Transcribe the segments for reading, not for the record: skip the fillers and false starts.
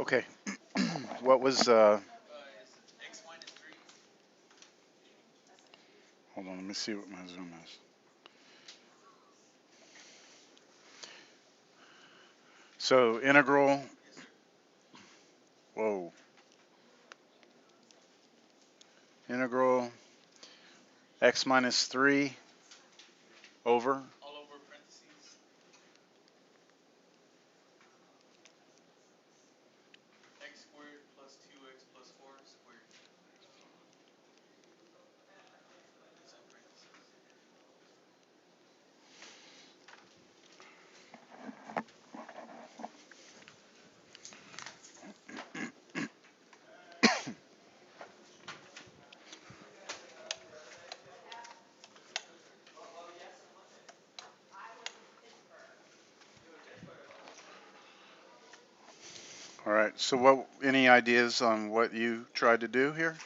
Okay. What was, hold on, let me see what my zoom is. So integral, whoa, integral x minus 3 over, all right, so what, any ideas on what you tried to do here?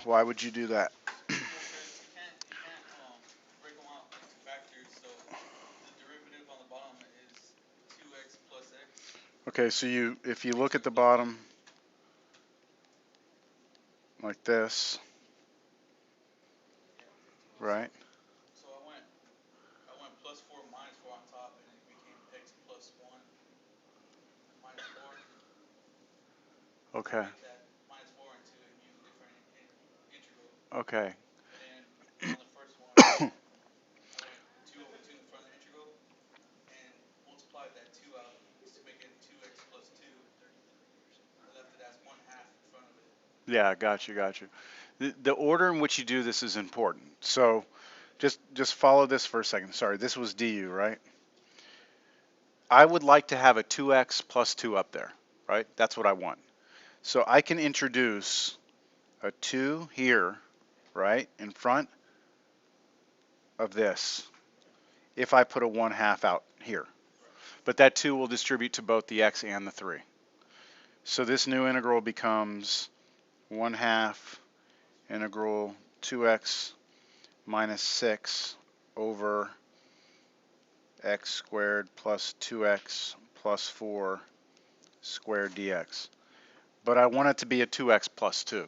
Why would you do that? Okay, so you, if you look at the bottom like this, right? Okay. Okay. Yeah, got you, got you. The order in which you do this is important. So just follow this for a second. Sorry, this was du, right? I would like to have a 2x plus 2 up there, right? That's what I want. So I can introduce a 2 here, right, in front of this if I put a 1/2 out here. But that 2 will distribute to both the x and the 3. So this new integral becomes 1/2 integral 2x minus 6 over x squared plus 2x plus 4 squared dx. But I want it to be a 2x plus 2.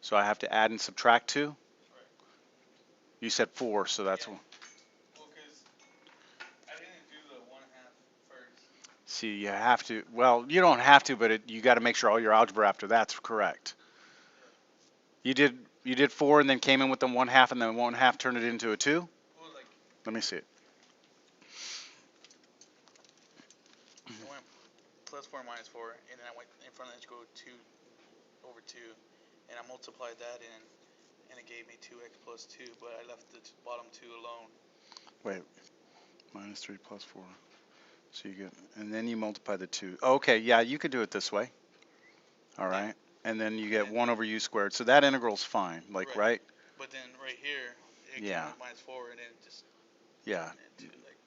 So I have to add and subtract 2. You said 4, so that's one. See, you have to, well, you don't have to, but you got to make sure all your algebra after that's correct. You did 4 and then came in with the 1/2 and then 1/2 turned it into a 2? Let me see it. Wait, minus 3 plus 4. So you get, and then you multiply the 2. Okay, yeah, you could do it this way. All right. And then you get 1 over u squared. So that integral's fine, like, right? Yeah. Yeah.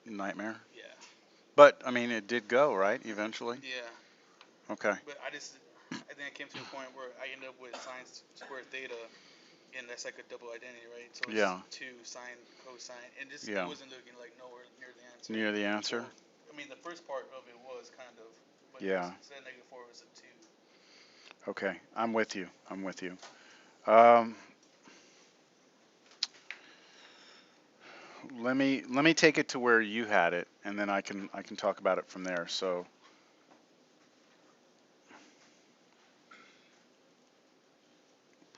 Nightmare. But, I mean, it did go, right, eventually? Okay. Yeah. Yeah. Near the answer? Yeah. Okay, I'm with you. I'm with you. Um, let me take it to where you had it, and then I can talk about it from there. So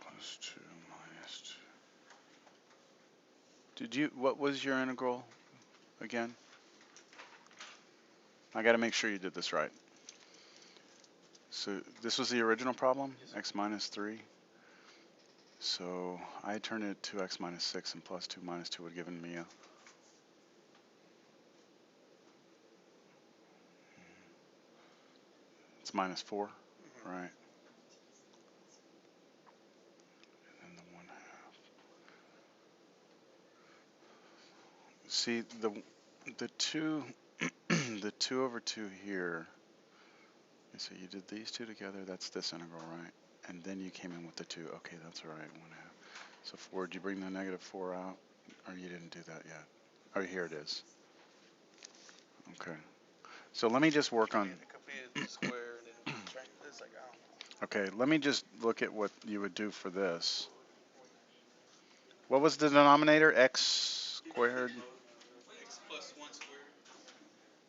plus 2 minus 2. Did you? What was your integral again? I got to make sure you did this right. So this was the original problem, x minus 3. So I turned it to x minus 6, and plus 2 minus 2 would have given me a. It's minus 4, right? And the 1/2. See the 2 the 2 over 2 here. So you did these two together. That's this integral, right? And then you came in with the 2. Okay, that's all right. 1/2. So 4. Did you bring the negative 4 out, or you didn't do that yet? Oh, here it is. Okay. So let me just work I on. mean, it could be the square and then it's like, I don't know. Okay, let me just look at what you would do for this. What was the denominator? X squared? X plus 1 squared.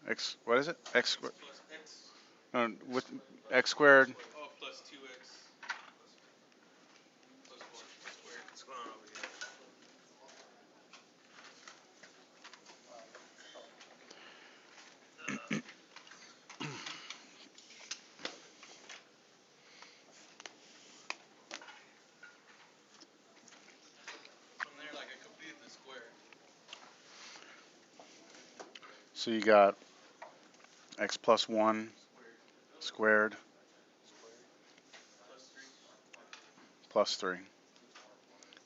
X, what is it? X X squared? plus X. No, with X squared Oh, plus 2X plus 1 squared. What's going on over here? From there, like, I completed the square. So you got X plus 1 Squared. squared Squared. Plus 3. plus 3.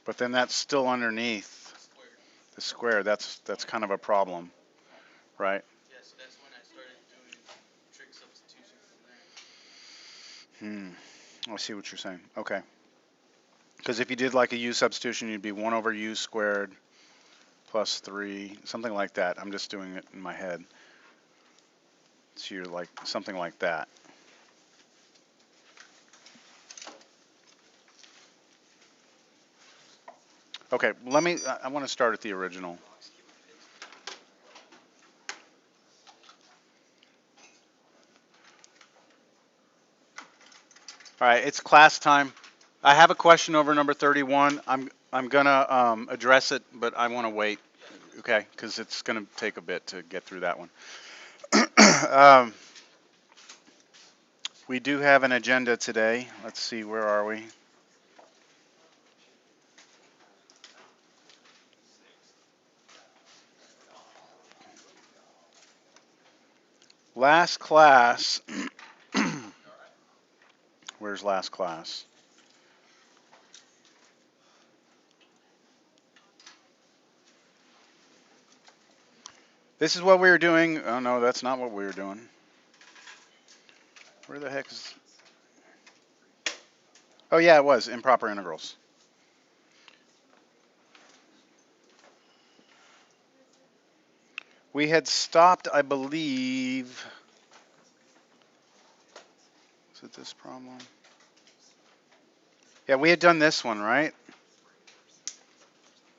But then that's still underneath Squared. the square. That's kind of a problem, right? Yeah, so that's when I started doing trig substitution from there. I see what you're saying. Okay. Because if you did like a u substitution, you'd be 1 over u squared plus 3, something like that. I'm just doing it in my head. So you're like something like that. Okay, I want to start at the original. All right, it's class time. I have a question over number 31. I'm gonna address it, but I want to wait, okay? Because it's gonna take a bit to get through that one. um, we do have an agenda today. Let's see, where are we? Last class. Where's last class? This is what we were doing. Oh no, that's not what we were doing. Where the heck is? Oh yeah, it was improper integrals. We had stopped, I believe. Is it this problem? Yeah, we had done this one, right?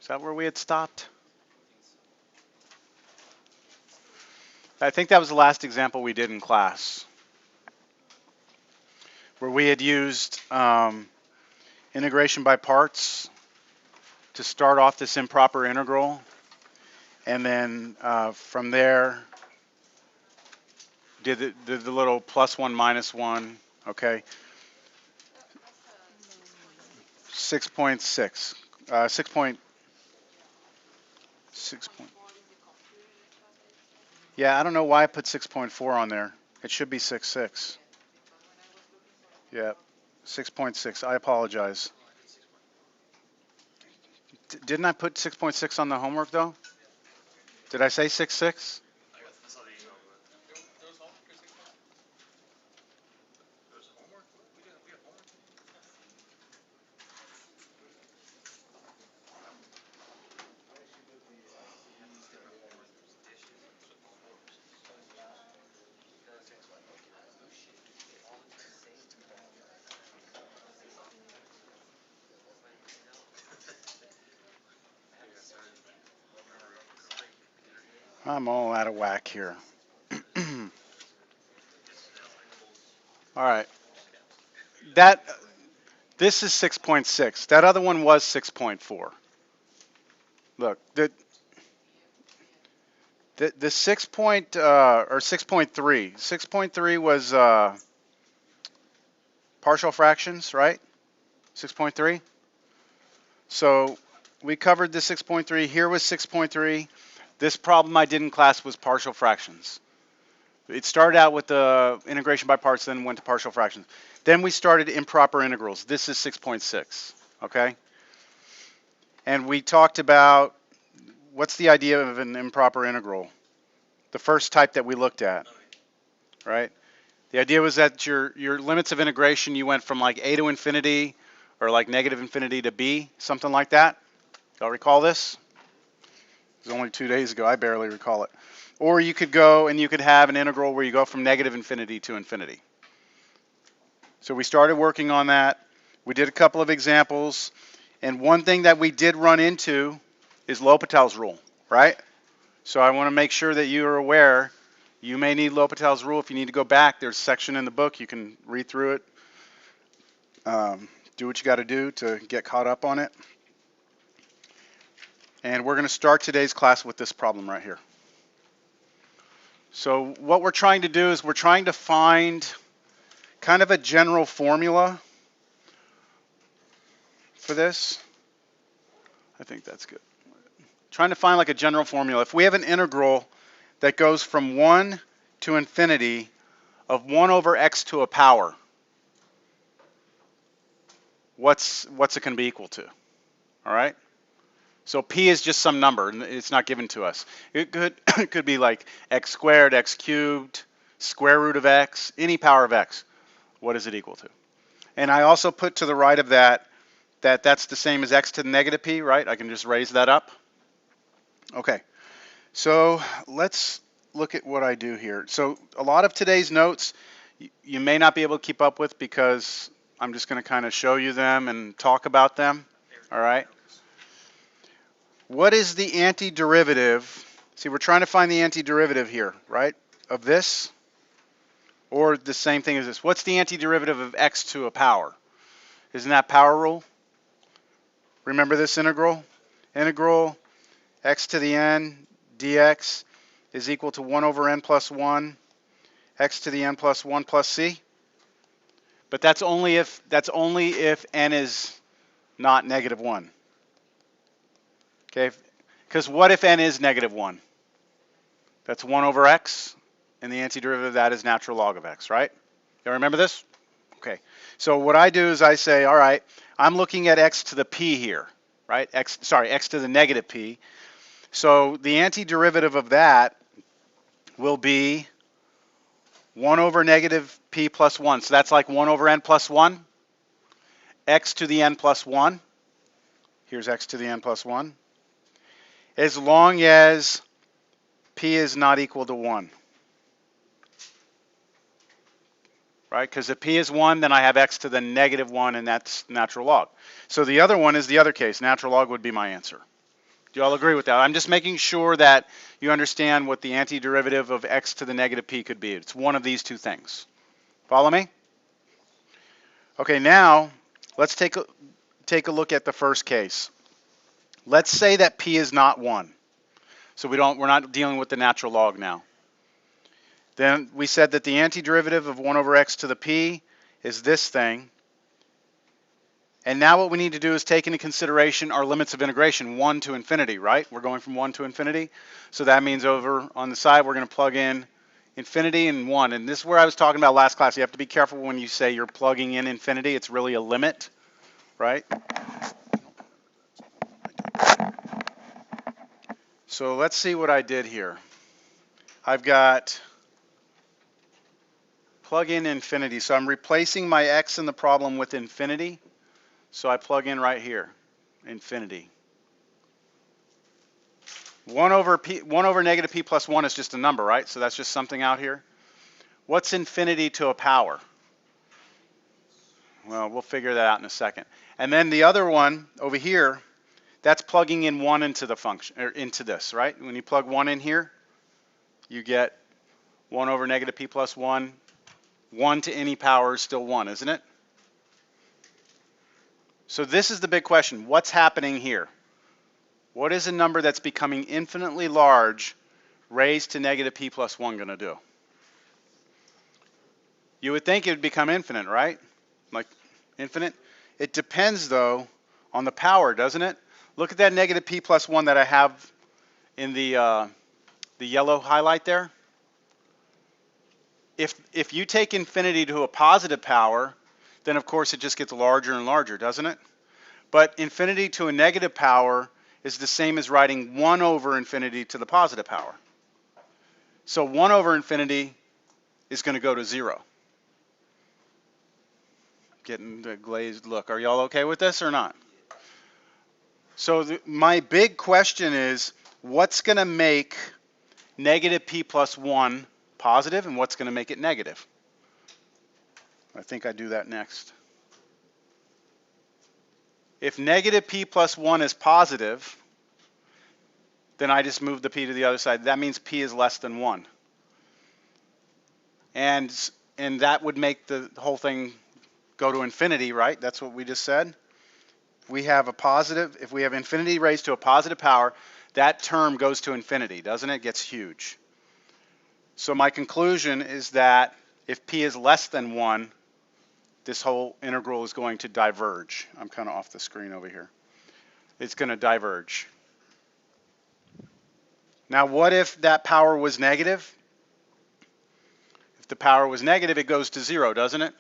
Is that where we had stopped? I think that was the last example we did in class, where we had used integration by parts to start off this improper integral, and then from there did the little plus 1 minus 1, okay? 6.6. 6. Yeah, I don't know why I put 6.4 on there. It should be 6.6. Yeah, 6.6. I apologize. Didn't I put 6.6 on the homework though? Did I say 6.6? I saw the email. There was homework for 6 months? There was homework? We have homework? I'm all out of whack here. All right. That this is 6.6. That other one was 6.4. Look, the 6 point or 6.3. 6.3 was partial fractions, right? 6.3. So we covered the 6.3. Here was 6.3. This problem I did in class was partial fractions. It started out with the integration by parts, then went to partial fractions. Then we started improper integrals. This is 6.6, okay? And we talked about what's the idea of an improper integral? The first type that we looked at, right? The idea was that your limits of integration, you went from like a to infinity or like negative infinity to b, something like that. Y'all recall this? It was only 2 days ago. I barely recall it. Or you could go and you could have an integral where you go from negative infinity to infinity. So we started working on that. We did a couple of examples. And one thing that we did run into is L'Hopital's rule, right? So I want to make sure that you are aware. You may need L'Hopital's rule. If you need to go back, there's a section in the book. You can read through it. Do what you got to do to get caught up on it. And we're going to start today's class with this problem right here. So what we're trying to do is we're trying to find kind of a general formula for this. I think that's good. Trying to find like a general formula. If we have an integral that goes from 1 to infinity of 1 over x to a power, what's it going to be equal to? All right? So p is just some number, and it's not given to us. It could be like x squared, x cubed, square root of x, any power of x. What is it equal to? And I also put to the right of that that's the same as x to the negative p, right? I can just raise that up. Okay, so let's look at what I do here. So a lot of today's notes you may not be able to keep up with because I'm just going to kind of show you them and talk about them. All right. What is the antiderivative? See, we're trying to find the antiderivative here, right? Of this, or the same thing as this. What's the antiderivative of x to a power? Isn't that power rule? Remember this integral? Integral x to the n dx is equal to 1 over n plus 1 x to the n plus 1 plus c. But that's only if n is not negative 1. Okay, because what if n is negative 1? That's 1 over x, and the antiderivative of that is natural log of x, right? You remember this? Okay, so what I do is I say, all right, I'm looking at x to the p here, right? X to the negative p. So the antiderivative of that will be 1 over negative p plus 1. So that's like 1 over n plus 1. X to the n plus 1. Here's x to the n plus 1. As long as p is not equal to 1. Right? Because if p is 1, then I have x to the negative 1, and that's natural log. So the other one is the other case. Natural log would be my answer. Do you all agree with that? I'm just making sure that you understand what the antiderivative of x to the negative p could be. It's one of these two things. Follow me? Okay, now let's take a look at the first case. Let's say that p is not 1. So we're not dealing with the natural log now. Then we said that the antiderivative of 1 over x to the p is this thing. And now what we need to do is take into consideration our limits of integration, 1 to infinity, right? We're going from 1 to infinity. So that means over on the side we're going to plug in infinity and 1. And this is where I was talking about last class. You have to be careful when you say you're plugging in infinity. It's really a limit, right? So let's see what I did here. I've got plug in infinity. So I'm replacing my x in the problem with infinity. So I plug in right here, infinity. 1 over negative p plus 1 is just a number, right? So that's just something out here. What's infinity to a power? Well, we'll figure that out in a second. And then the other one over here, that's plugging in 1 into the function, or into this, right? When you plug 1 in here, you get 1 over negative p plus 1. 1 to any power is still 1, isn't it? So this is the big question. What's happening here? What is a number that's becoming infinitely large raised to negative p plus 1 going to do? You would think it would become infinite, right? Like infinite? It depends, though, on the power, doesn't it? Look at that negative p plus 1 that I have in the yellow highlight there. If you take infinity to a positive power, then of course it just gets larger and larger, doesn't it? But infinity to a negative power is the same as writing 1 over infinity to the positive power. So 1 over infinity is going to go to 0. Getting the glazed look. Are y'all okay with this or not? So my big question is, what's going to make negative p plus 1 positive and what's going to make it negative? I think I do that next. If negative p plus 1 is positive, then I just move the p to the other side. That means p is less than 1. And that would make the whole thing go to infinity, right? That's what we just said. We have a positive, if we have infinity raised to a positive power, that term goes to infinity, doesn't it? It gets huge. So my conclusion is that if p is less than 1, this whole integral is going to diverge. I'm kind of off the screen over here. It's going to diverge. Now what if that power was negative? If the power was negative, it goes to 0, doesn't it?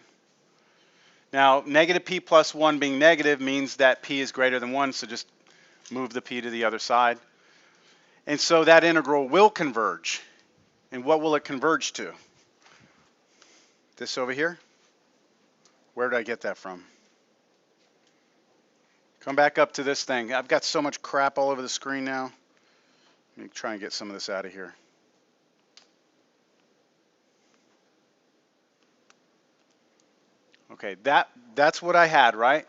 Now, negative p plus 1 being negative means that p is greater than 1, so just move the p to the other side. And so that integral will converge. And what will it converge to? This over here? Where did I get that from? Come back up to this thing. I've got so much crap all over the screen now. Let me try and get some of this out of here. Okay, that's what I had, right?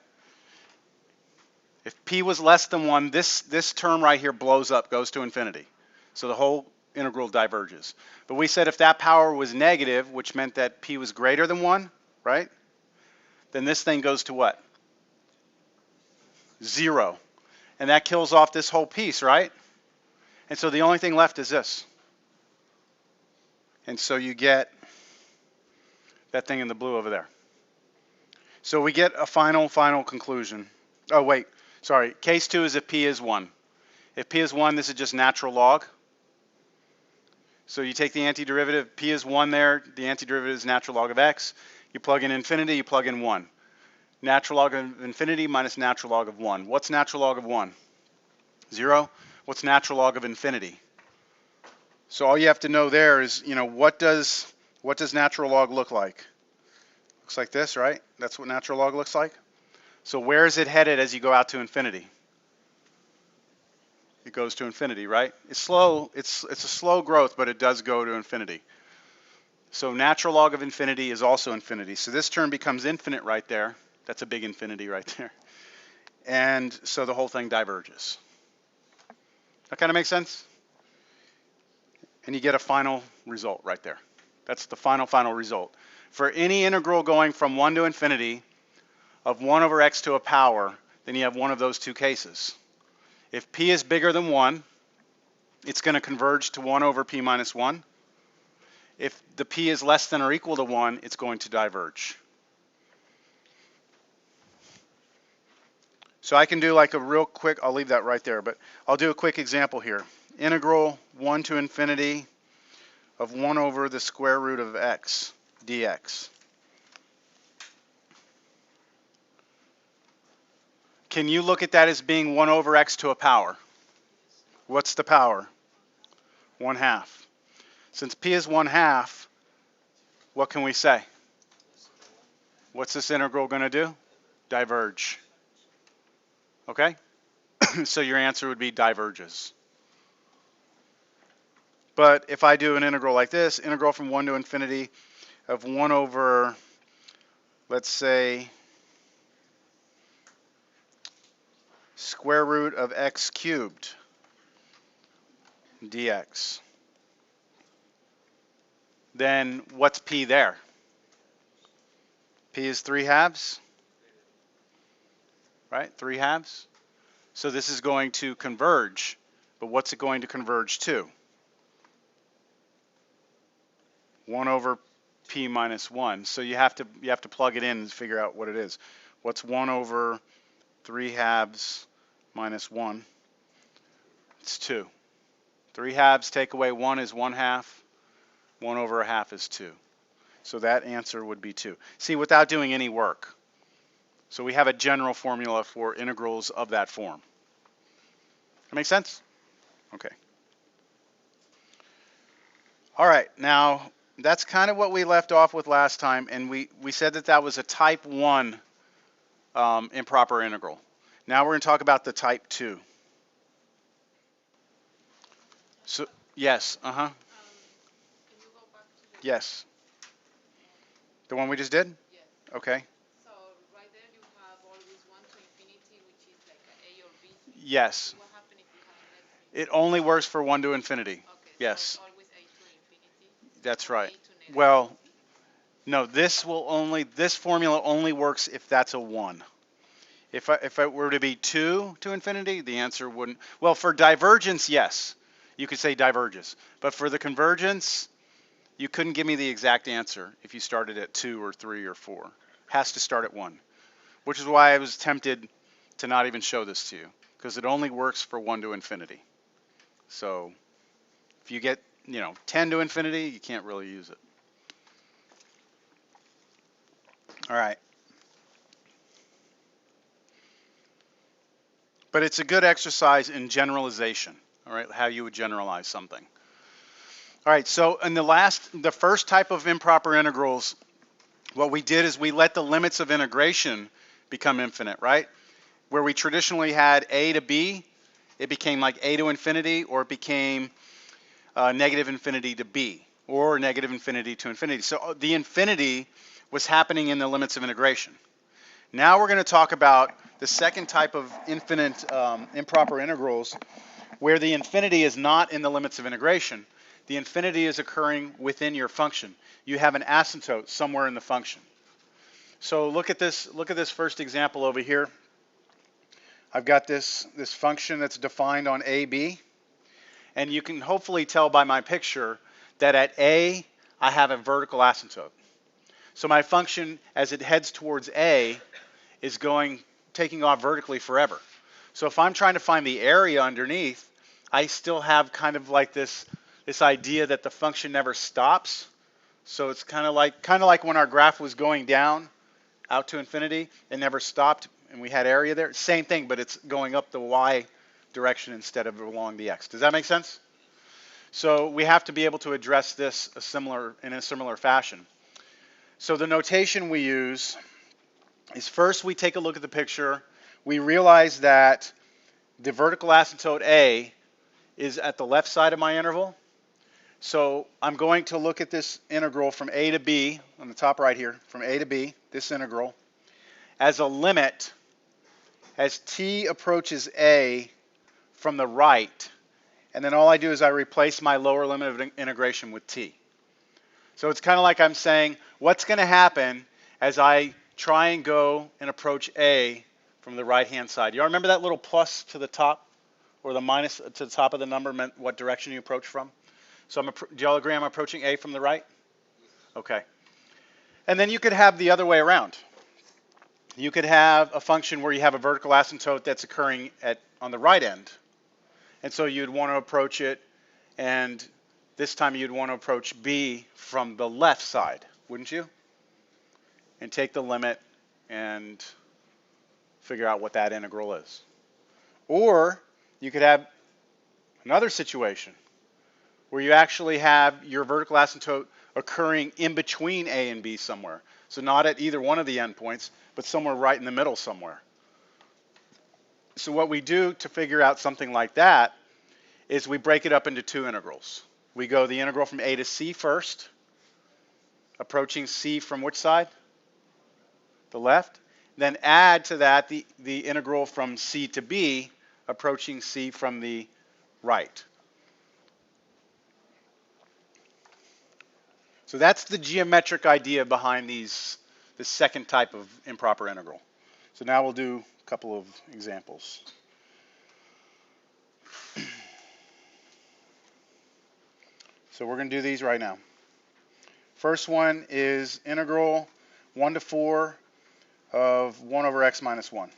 If p was less than 1, this term right here blows up, goes to infinity. So the whole integral diverges. But we said if that power was negative, which meant that p was greater than 1, right? Then this thing goes to what? 0. And that kills off this whole piece, right? And so the only thing left is this. And so you get that thing in the blue over there. So we get a final conclusion. Oh, wait. Sorry. Case 2 is if p is 1. If p is 1, this is just natural log. So you take the antiderivative, p is 1 there, the antiderivative is natural log of x. You plug in infinity, you plug in 1. Natural log of infinity minus natural log of 1. What's natural log of 1? 0. What's natural log of infinity? So all you have to know there is, what does natural log look like? Looks like this, right? That's what natural log looks like. So where is it headed as you go out to infinity? It goes to infinity, right? It's slow. It's a slow growth, but it does go to infinity. So natural log of infinity is also infinity. So this term becomes infinite right there. That's a big infinity right there. And so the whole thing diverges. That kind of makes sense? And you get a final result right there. That's the final result. For any integral going from 1 to infinity of 1 over x to a power, then you have one of those two cases. If p is bigger than 1, it's going to converge to 1 over p minus 1. If the p is less than or equal to 1, it's going to diverge. So I can do like a real quick, I'll leave that right there, but I'll do a quick example here. Integral 1 to infinity of 1 over the square root of x dx. Can you look at that as being 1 over x to a power? What's the power? 1/2. Since p is 1/2, what can we say? What's this integral going to do? Diverge. Okay? So your answer would be diverges. But if I do an integral like this, integral from 1 to infinity of 1 over, let's say, square root of x cubed dx, then what's p there? P is 3/2, right? 3/2. So this is going to converge, but what's it going to converge to? 1 over p minus 1. So you have to plug it in and figure out what it is. What's 1 over 3/2 minus 1? It's 2. 3/2 take away 1 is 1/2. 1 over 1/2 is 2. So that answer would be 2. See, without doing any work. So we have a general formula for integrals of that form. That make sense? Okay. All right, now that's kind of what we left off with last time, and we said that that was a type 1 improper integral. Now we're going to talk about the type 2. So, yes, uh-huh, Can you go back to the yes. The one we just yes. did? Okay. So right there you have always 1 to infinity, which is like a or b. Yes. What happens if you have less than It infinity? only works for 1 to infinity. Okay, so it's Yes, always a to infinity that's or right. a to negative Well, infinity. no, this formula only works if that's a 1. If it were to be 2 to infinity, the answer wouldn't. Well, for divergence, yes. You could say diverges. But for the convergence, you couldn't give me the exact answer if you started at 2 or 3 or 4. Has to start at 1, which is why I was tempted to not even show this to you, because it only works for 1 to infinity. So if you get, 10 to infinity, you can't really use it. All right. But it's a good exercise in generalization, all right, how you would generalize something. All right, so in the first type of improper integrals, what we did is we let the limits of integration become infinite, right? Where we traditionally had a to b, it became like a to infinity, or it became negative infinity to b, or negative infinity to infinity. So the infinity was happening in the limits of integration. Now we're going to talk about the second type of infinite improper integrals, where the infinity is not in the limits of integration. The infinity is occurring within your function. You have an asymptote somewhere in the function. So look at this. Look at this first example over here. I've got this function that's defined on AB, and you can hopefully tell by my picture that at A I have a vertical asymptote. So my function, as it heads towards A, is taking off vertically forever. So if I'm trying to find the area underneath, I still have kind of like this idea that the function never stops. So it's kind of like when our graph was going down out to infinity, it never stopped, and we had area there. Same thing, but it's going up the y direction instead of along the x. Does that make sense? So we have to be able to address this in a similar fashion. So the notation we use is, first we take a look at the picture. We realize that the vertical asymptote A is at the left side of my interval. So I'm going to look at this integral from A to B, on the top right here, from A to B, this integral, as a limit as t approaches A from the right. And then all I do is I replace my lower limit of integration with t. So it's kind of like I'm saying, what's going to happen as I try and go and approach A from the right-hand side? You all remember that little plus to the top, or the minus to the top of the number meant what direction you approach from? So do y'all agree I'm approaching A from the right? Okay. And then you could have the other way around. You could have a function where you have a vertical asymptote that's occurring on the right end. And so you'd want to approach it, and this time you'd want to approach B from the left side, wouldn't you? And take the limit and figure out what that integral is. Or you could have another situation where you actually have your vertical asymptote occurring in between A and B somewhere. So not at either one of the endpoints, but somewhere right in the middle somewhere. So what we do to figure out something like that is we break it up into two integrals. We go the integral from A to C first, approaching C from which side? The left. Then add to that the integral from C to B, approaching C from the right. So that's the geometric idea behind the second type of improper integral. So now we'll do a couple of examples. So we're going to do these right now. First one is integral 1 to 4 of 1 over x minus 1.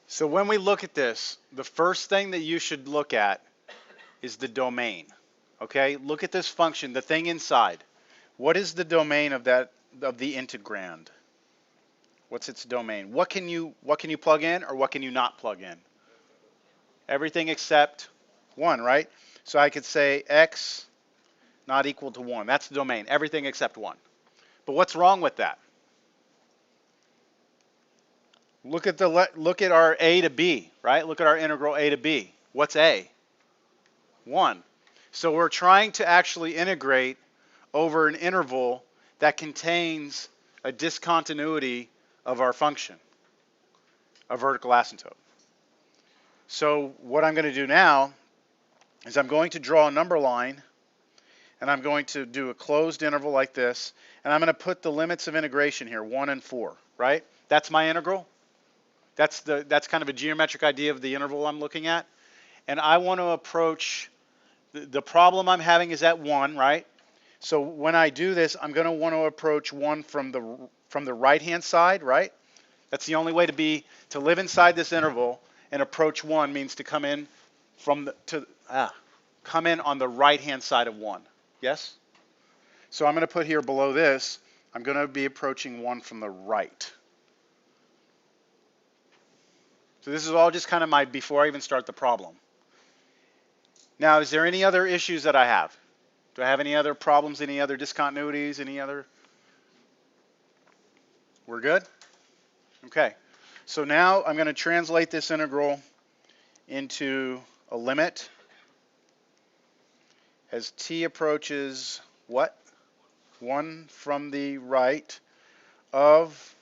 So when we look at this, the first thing that you should look at is the domain. Okay, look at this function, the thing inside. What is the domain of the integrand? What's its domain? What can you plug in or what can you not plug in? Everything except 1, right? So I could say x not equal to 1. That's the domain. Everything except 1. But what's wrong with that? Look at our a to b, right? Look at our integral a to b. What's a? 1. So we're trying to actually integrate over an interval that contains a discontinuity of our function, a vertical asymptote. So what I'm going to do now is I'm going to draw a number line, and I'm going to do a closed interval like this, and I'm going to put the limits of integration here, 1 and 4, right? That's my integral. That's kind of a geometric idea of the interval I'm looking at. And I want to approach, the problem I'm having is at 1, right? So when I do this, I'm going to want to approach 1 from the right-hand side, right? That's the only way to live inside this interval, and approach 1 means to come in come in on the right-hand side of 1. Yes? So I'm going to put here below this, I'm going to be approaching 1 from the right. So this is all just kind of before I even start the problem. Now, is there any other issues that I have? Do I have any other problems, any other discontinuities, any other? We're good? Okay. So now I'm going to translate this integral into a limit as t approaches what? 1 from the right of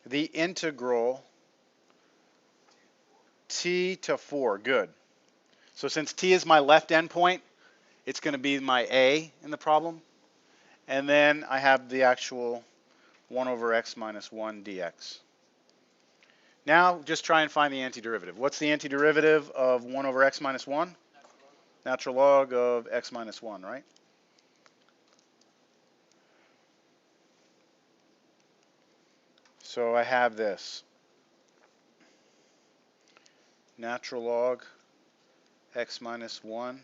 the integral t to 4. Good. So since t is my left endpoint, it's going to be my a in the problem. And then I have the actual 1 over x minus 1 dx. Now just try and find the antiderivative. What's the antiderivative of 1 over x minus 1? Natural log of x minus 1, right? So I have this. Natural log x minus 1.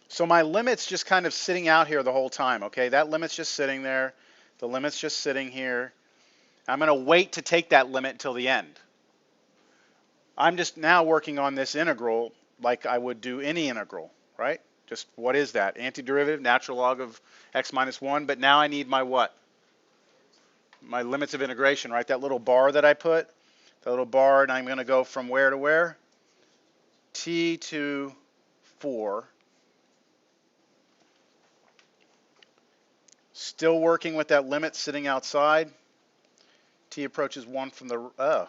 So my limit's just kind of sitting out here the whole time, okay? That limit's just sitting there. The limit's just sitting here. I'm going to wait to take that limit until the end. I'm just now working on this integral like I would do any integral, right? Just what is that? Antiderivative, natural log of x minus 1. But now I need my what? My limits of integration, right? That little bar that I put, that little bar, and I'm going to go from where to where? T to 4. Still working with that limit sitting outside. T approaches 1 from the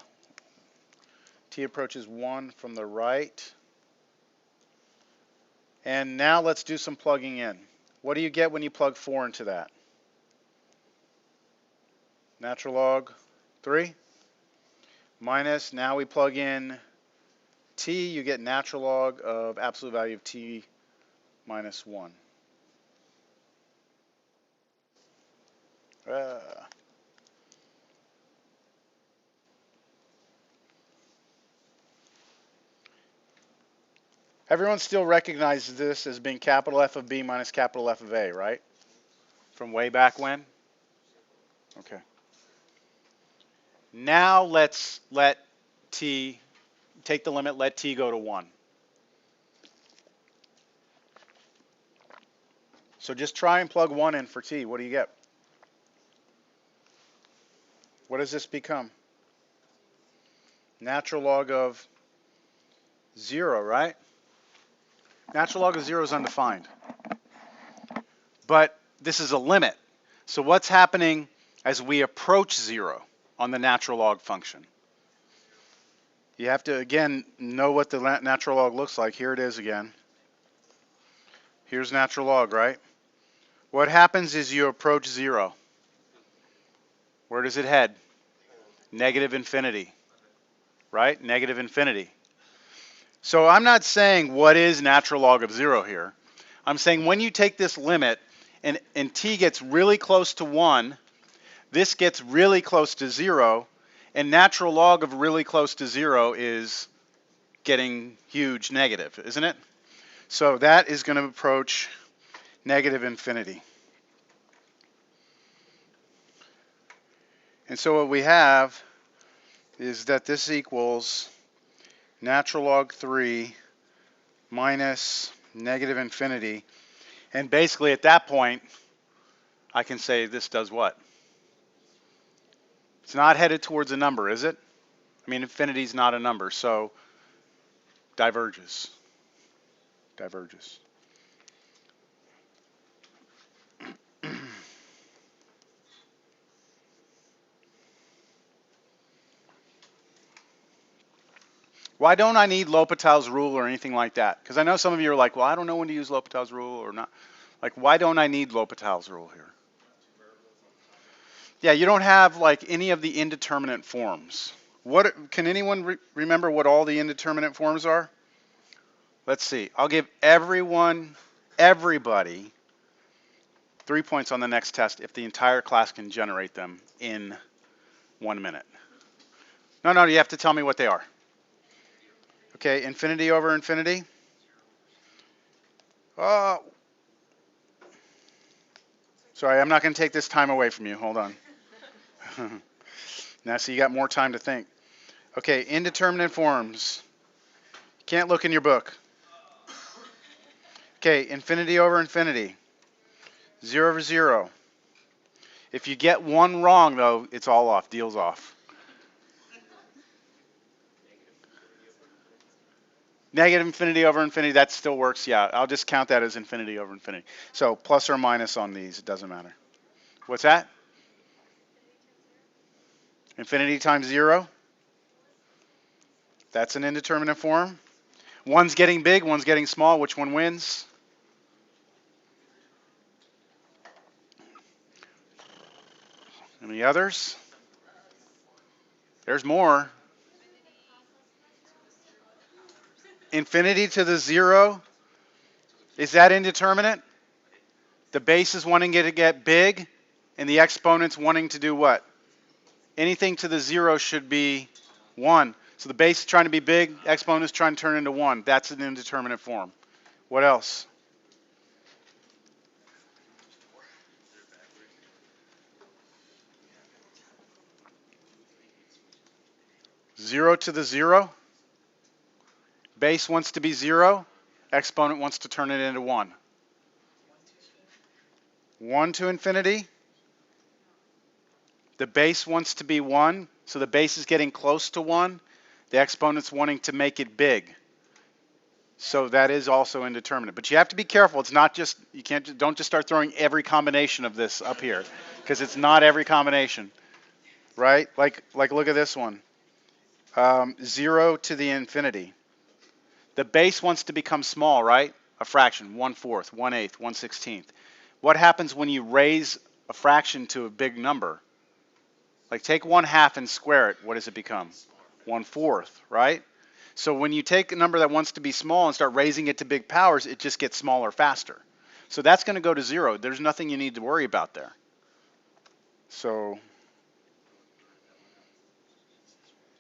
T approaches 1 from the right. And now let's do some plugging in. What do you get when you plug 4 into that? Natural log 3 minus, now we plug in t, you get natural log of absolute value of t minus 1. Everyone still recognizes this as being capital F of B minus capital F of A, right? From way back when? Okay. Now let's let t, take the limit, let t go to 1. So just try and plug 1 in for t. What do you get? What does this become? Natural log of 0, right? Natural log of 0 is undefined. But this is a limit. So what's happening as we approach 0 on the natural log function? You have to, again, know what the natural log looks like. Here it is again. Here's natural log, right? What happens is you approach 0. Where does it head? Negative infinity, right? Negative infinity. So I'm not saying what is natural log of 0 here. I'm saying when you take this limit and t gets really close to 1, this gets really close to 0, and natural log of really close to 0 is getting huge negative, isn't it? So that is going to approach negative infinity. And so what we have is that this equals natural log 3 minus negative infinity. And basically at that point, I can say this does what? It's not headed towards a number, is it? I mean, infinity is not a number, so diverges. Diverges. Why don't I need L'Hopital's rule or anything like that? Because I know some of you are like, well, I don't know when to use L'Hopital's rule or not. Like, why don't I need L'Hopital's rule here? Yeah, you don't have like any of the indeterminate forms. What can anyone remember what all the indeterminate forms are? Let's see. I'll give everybody 3 points on the next test if the entire class can generate them in 1 minute. No, you have to tell me what they are. Okay, infinity over infinity. Sorry, I'm not going to take this time away from you. Hold on. Now, so you got more time to think. Okay, indeterminate forms. Can't look in your book. Okay, infinity over infinity. 0 over 0. If you get one wrong, though, it's all off. Deal's off. Negative infinity over infinity, that still works. Yeah, I'll just count that as infinity over infinity. So plus or minus on these, it doesn't matter. What's that? Infinity times 0. That's an indeterminate form. One's getting big, one's getting small. Which one wins? Any others? There's more. Infinity to the 0. Is that indeterminate? The base is wanting it to get big, and the exponent's wanting to do what? Anything to the 0 should be 1. So the base is trying to be big, exponent is trying to turn into 1. That's an indeterminate form. What else? Zero to the 0. Base wants to be 0. Exponent wants to turn it into 1. 1 to infinity. The base wants to be 1. So the base is getting close to 1. The exponent's wanting to make it big. So that is also indeterminate. But you have to be careful. It's not just, don't just start throwing every combination of this up here, because it's not every combination, right? Like look at this one. 0 to the infinity. The base wants to become small, right? A fraction, 1/4, 1/8, 1/16. What happens when you raise a fraction to a big number? Like take 1/2 and square it, what does it become? 1/4, right? So when you take a number that wants to be small and start raising it to big powers, it just gets smaller faster. So that's going to go to 0. There's nothing you need to worry about there. So,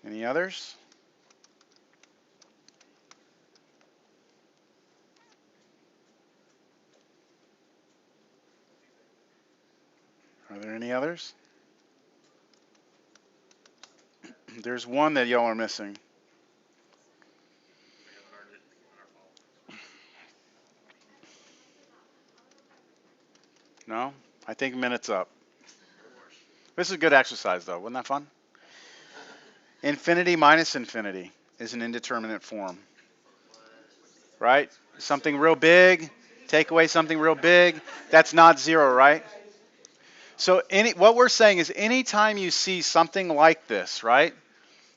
any others? Are there any others? There's one that y'all are missing. No? I think minute's up. This is a good exercise, though. Wasn't that fun? Infinity minus infinity is an indeterminate form. Right? Something real big, take away something real big, that's not 0, right? So what we're saying is anytime you see something like this, right?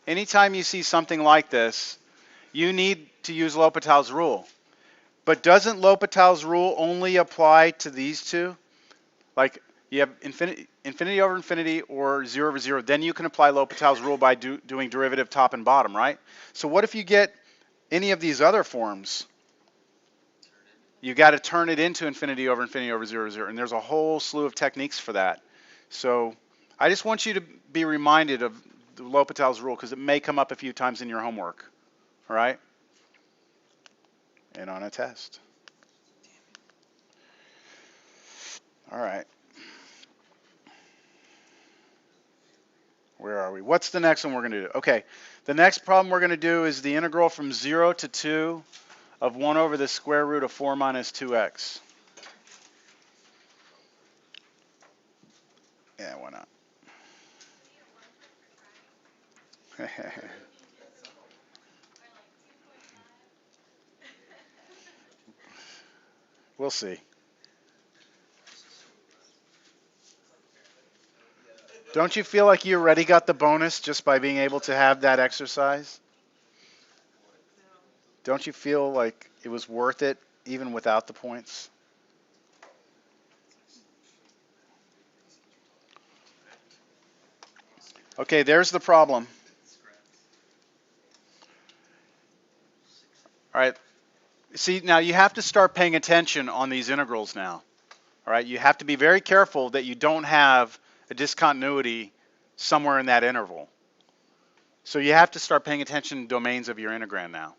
Anytime you see something like this, you need to use L'Hopital's rule. But doesn't L'Hopital's rule only apply to these two? Like you have infinity over infinity or 0 over 0. Then you can apply L'Hopital's rule by doing derivative top and bottom, right? So what if you get any of these other forms? You got to turn it into infinity over 0 over 0. And there's a whole slew of techniques for that. So I just want you to be reminded of the L'Hopital's rule because it may come up a few times in your homework. All right? And on a test. All right. Where are we? What's the next one we're going to do? Okay, the next problem we're going to do is the integral from 0 to 2 of 1 over the square root of 4 minus 2x. Yeah, why not? We'll see. Don't you feel like you already got the bonus just by being able to have that exercise? Don't you feel like it was worth it even without the points? Okay, there's the problem. All right. See, now you have to start paying attention on these integrals now. All right, you have to be very careful that you don't have a discontinuity somewhere in that interval. So you have to start paying attention to domains of your integrand now.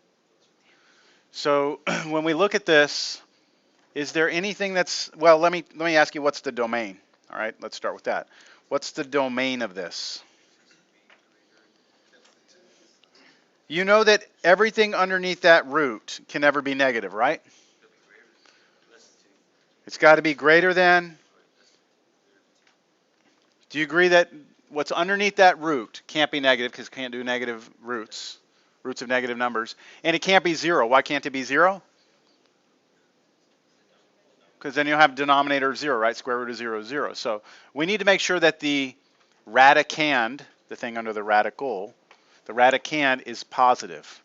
So when we look at this, is there anything that's, well, let me ask you, what's the domain? All right, let's start with that. What's the domain of this? You know that everything underneath that root can never be negative, right? It's got to be greater than. Do you agree that what's underneath that root can't be negative because it can't do negative roots of negative numbers, and it can't be 0. Why can't it be 0? Because then you'll have denominator of 0, right? Square root of 0 is 0. So we need to make sure that the radicand, the thing under the radical, the radicand is positive.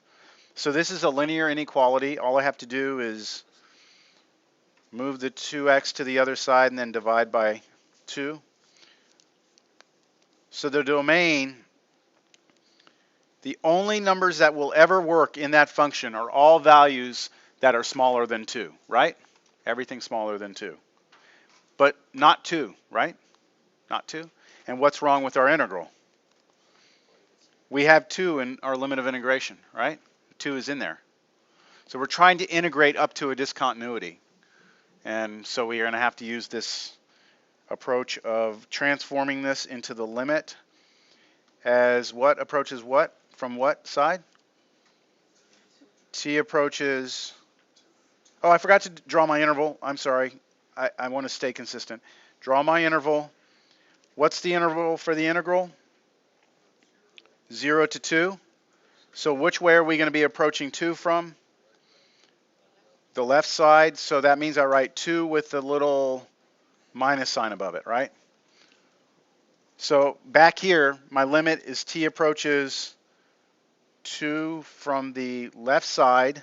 So this is a linear inequality. All I have to do is move the 2x to the other side and then divide by 2. So the domain, the only numbers that will ever work in that function are all values that are smaller than 2, right? Everything smaller than 2. But not 2, right? Not 2. And what's wrong with our integral? We have 2 in our limit of integration, right? 2 is in there. So we're trying to integrate up to a discontinuity. And so we are going to have to use this approach of transforming this into the limit as what approaches what? From what side? T approaches. Oh, I forgot to draw my interval. I'm sorry. I want to stay consistent. Draw my interval. What's the interval for the integral? 0 to 2. So which way are we going to be approaching 2 from? The left side. So that means I write 2 with the little minus sign above it, right? So back here, my limit is t approaches 2 from the left side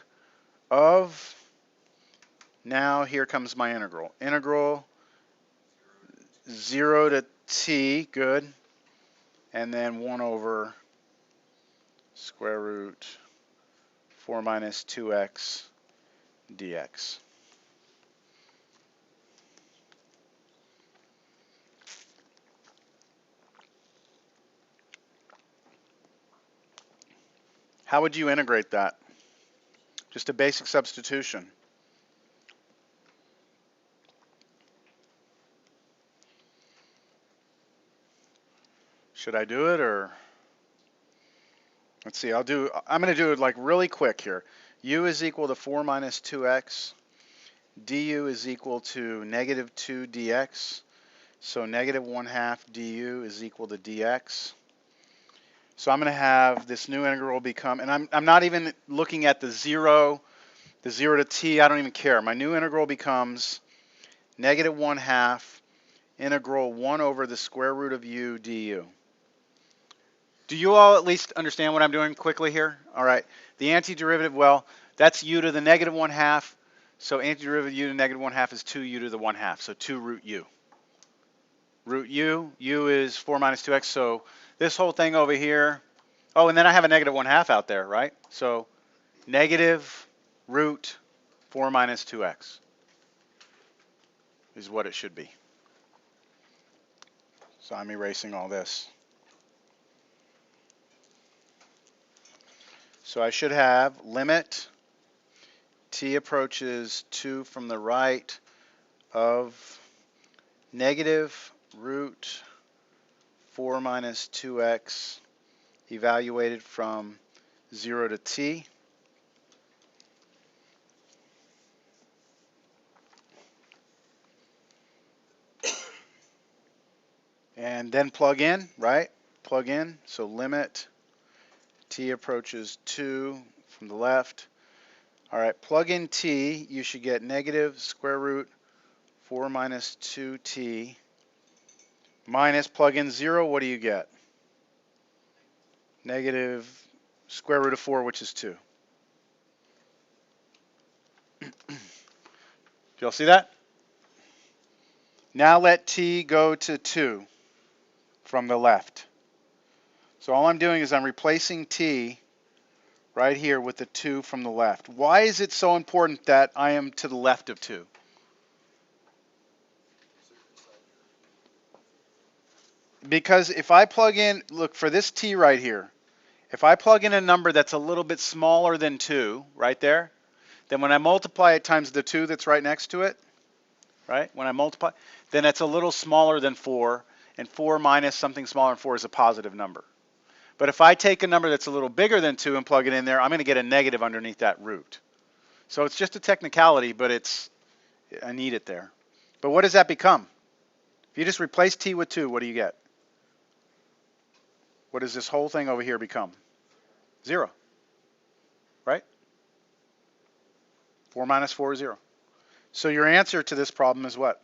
of, now here comes my integral. Integral 0 to t, good, and then 1 over square root 4 minus 2x dx. How would you integrate that? Just a basic substitution. Should I do it, or let's see, I'm going to do it like really quick here. U is equal to 4 minus 2x. Du is equal to negative 2 dx. So negative 1/2 du is equal to dx. So I'm going to have this new integral become, and I'm not even looking at the 0 to t, I don't even care. My new integral becomes negative 1/2 integral 1 over the square root of u du. Do you all at least understand what I'm doing quickly here? All right. The antiderivative, well, that's u to the negative 1/2. So antiderivative u to negative 1/2 is 2u to the 1/2. So 2 root u. Root u is 4 minus 2x. So this whole thing over here, oh, and then I have a negative 1/2 out there, right? So negative root 4 minus 2x is what it should be. So I'm erasing all this. So I should have limit t approaches 2 from the right of negative root 4 minus 2x evaluated from 0 to t. And then plug in, right? Plug in. So limit t approaches 2 from the left. All right, plug in t. You should get negative square root 4 minus 2t minus plug in 0. What do you get? Negative square root of 4, which is 2. Y'all see that? Now let t go to 2 from the left. So all I'm doing is I'm replacing t right here with the 2 from the left. Why is it so important that I am to the left of 2? Because if I plug in, look, for this t right here, if I plug in a number that's a little bit smaller than 2, right there, then when I multiply it times the 2 that's right next to it, right, when I multiply, then it's a little smaller than 4, and 4 minus something smaller than 4 is a positive number. But if I take a number that's a little bigger than 2 and plug it in there, I'm going to get a negative underneath that root. So it's just a technicality, but I need it there. But what does that become? If you just replace t with 2, what do you get? What does this whole thing over here become? 0, right? 4 minus 4 is 0. So your answer to this problem is what?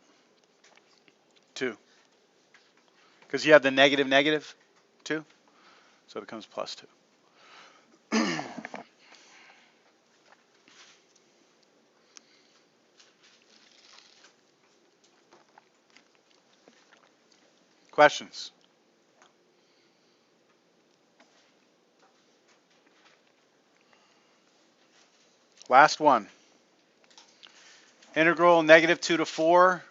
2. Because you have the negative negative 2, so it becomes plus 2. Questions? Last one. Integral negative 2 to 4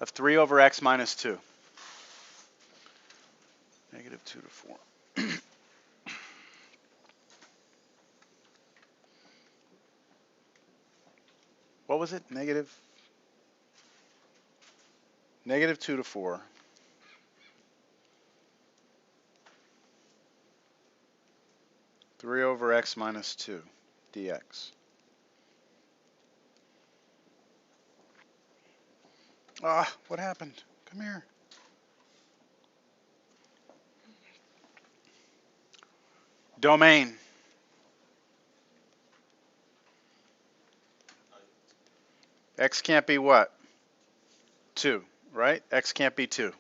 of 3 over x minus 2. Negative 2 to 4. What was it? Negative 2 to 4. Three over x minus 2 dx. Ah, what happened? Come here. Domain. X can't be what? 2, right? X can't be 2.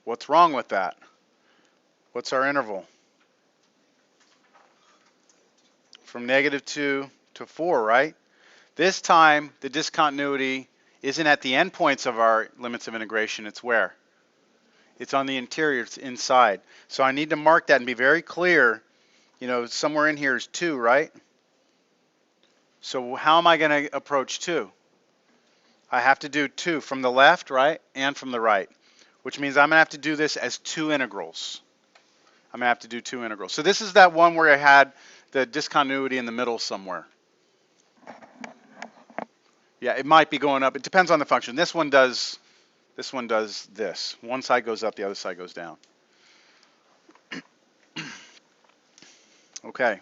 What's wrong with that? What's our interval? From negative 2 to 4, right? This time, the discontinuity isn't at the endpoints of our limits of integration. It's where? It's on the interior. It's inside. So I need to mark that and be very clear. You know, somewhere in here is 2, right? So how am I going to approach 2? I have to do 2 from the left, right, and from the right, which means I'm going to have to do this as 2 integrals. I'm going to have to do 2 integrals. So this is that one where I had the discontinuity in the middle somewhere. Yeah, it might be going up. It depends on the function. This one does this. One side goes up, the other side goes down. Okay.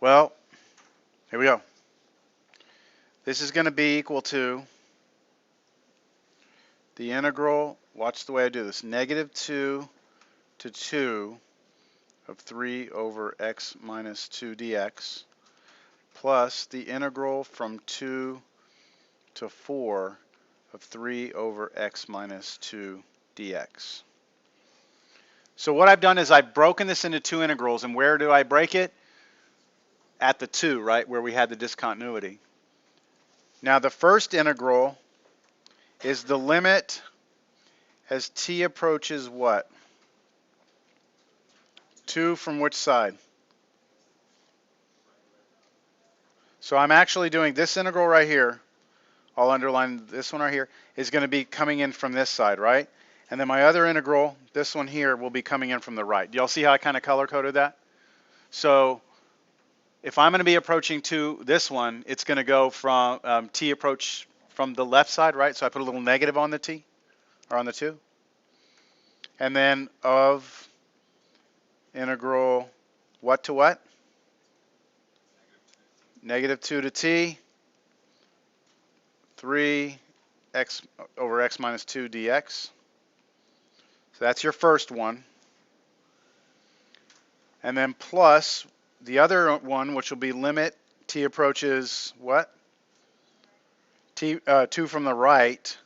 Well, here we go. This is going to be equal to the integral, watch the way I do this, negative 2 to 2 of 3 over x minus 2 dx plus the integral from 2 to 4 of 3 over x minus 2 dx. So what I've done is I've broken this into 2 integrals, and where do I break it? At the 2, right, where we had the discontinuity. Now the first integral is the limit as t approaches what? 2 from which side? So I'm actually doing this integral right here. I'll underline this one right here, is going to be coming in from this side, right? And then my other integral, this one here, will be coming in from the right. Do y'all see how I kind of color-coded that? So if I'm going to be approaching this one, it's going to go from t approach from the left side, right? So I put a little negative on the t, or on the 2. And then of integral what to what? Negative 2 to t, 3 x over x minus 2 dx. So that's your first one. And then plus the other one, which will be limit t approaches what? 2 from the right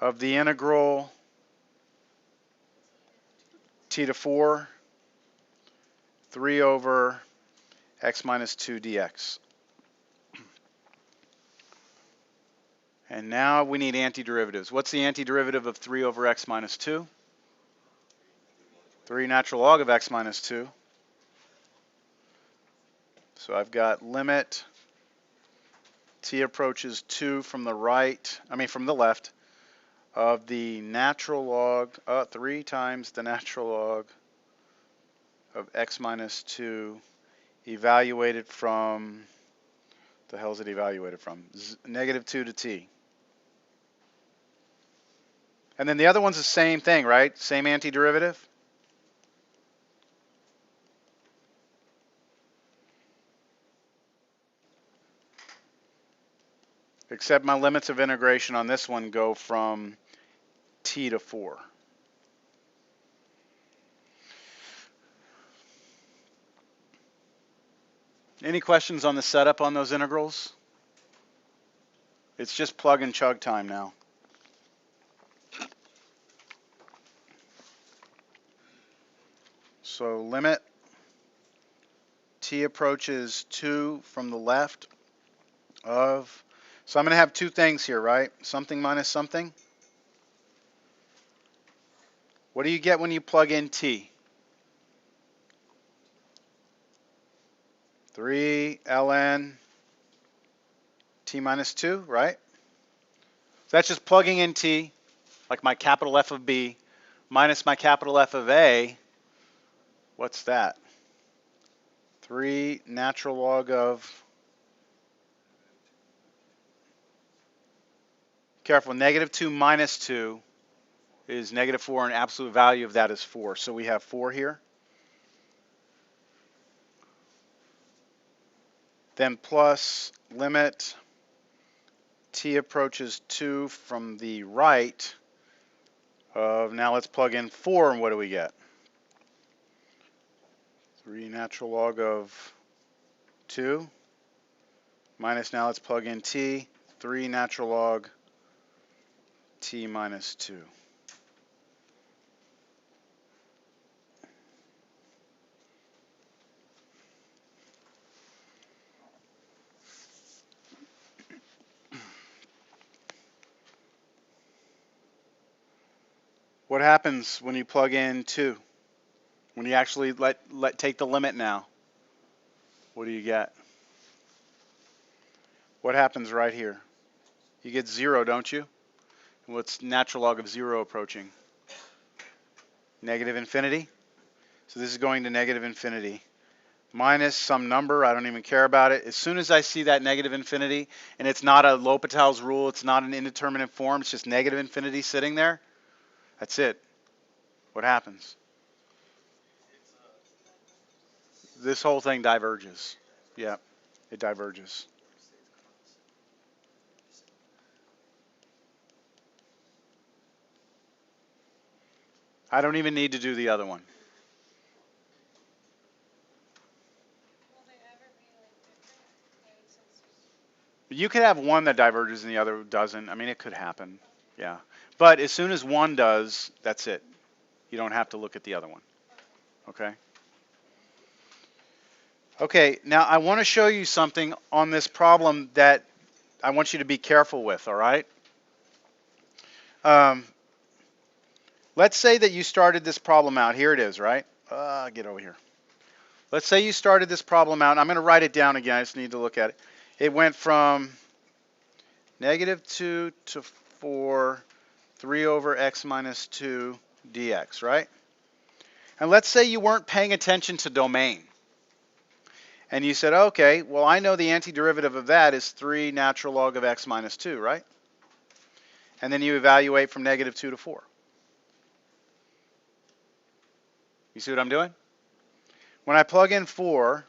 of the integral t to 4, 3 over x minus 2 dx. And now we need antiderivatives. What's the antiderivative of 3 over x minus 2? 3 natural log of x minus 2. So I've got limit t approaches 2 from the right, from the left, of the natural log, 3 times the natural log of x minus 2 evaluated from, the hell is it evaluated from? Negative 2 to t. And then the other one's the same thing, right? Same antiderivative. Except my limits of integration on this one go from t to 4. Any questions on the setup on those integrals? It's just plug and chug time now. So limit t approaches 2 from the left of, so I'm going to have two things here, right? Something minus something. What do you get when you plug in t? 3 ln t minus 2, right? So that's just plugging in t, like my capital F of b, minus my capital F of a. What's that? 3 natural log of, careful, negative 2 minus 2 is negative 4, and absolute value of that is 4. So we have 4 here. Then plus limit t approaches 2 from the right of, now let's plug in 4, and what do we get? 3 natural log of 2 minus, now let's plug in t, 3 natural log t minus 2. What happens when you plug in 2? When you actually take the limit now, what do you get? What happens right here? You get 0, don't you? And what's natural log of 0 approaching? Negative infinity. So this is going to negative infinity. Minus some number, I don't even care about it. As soon as I see that negative infinity, and it's not a L'Hopital's rule, it's not an indeterminate form, it's just negative infinity sitting there, that's it. What happens? This whole thing diverges. Yeah, it diverges. I don't even need to do the other one. You could have one that diverges and the other doesn't. I mean, it could happen. Yeah. But as soon as one does, that's it. You don't have to look at the other one. Okay? Okay, now I want to show you something on this problem that I want you to be careful with, all right? Let's say that you started this problem out. Here it is, right? Get over here. Let's say you started this problem out. I'm going to write it down again. I just need to look at it. It went from negative 2 to 4, 3 over x minus 2 dx, right? And let's say you weren't paying attention to domain. And you said, okay, well, I know the antiderivative of that is 3 natural log of x minus 2, right? And then you evaluate from negative 2 to 4. You see what I'm doing? When I plug in 4,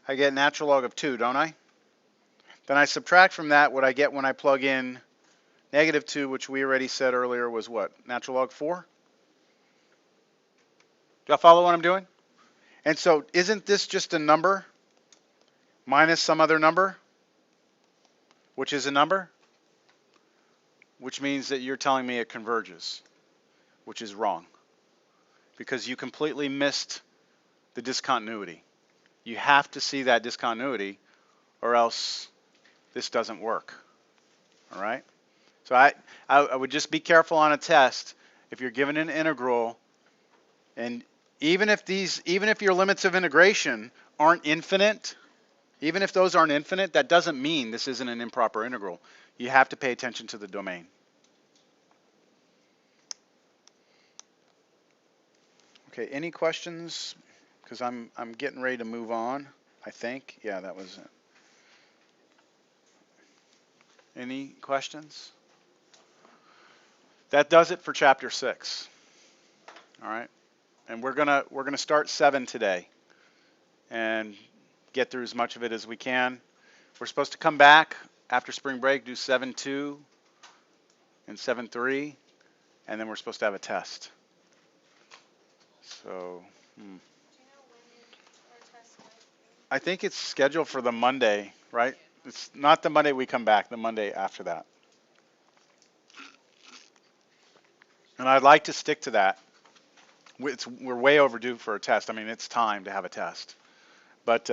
I get natural log of 2, don't I? Then I subtract from that what I get when I plug in negative 2, which we already said earlier was what? Natural log 4? Do y'all follow what I'm doing? And so isn't this just a number minus some other number, which is a number? Which means that you're telling me it converges, which is wrong, because you completely missed the discontinuity. You have to see that discontinuity, or else this doesn't work. All right? So I would just be careful on a test if you're given an integral, and even if your limits of integration aren't infinite, even if those aren't infinite, that doesn't mean this isn't an improper integral. You have to pay attention to the domain. Okay, any questions? Because I'm getting ready to move on, I think. Yeah, that was it. Any questions? That does it for chapter 6. All right. And we're gonna start 7 today and get through as much of it as we can. We're supposed to come back after spring break, do 7.2 and 7.3, and then we're supposed to have a test. So, I think it's scheduled for the Monday, right? It's not the Monday we come back, the Monday after that. And I'd like to stick to that. We're way overdue for a test. I mean, it's time to have a test. But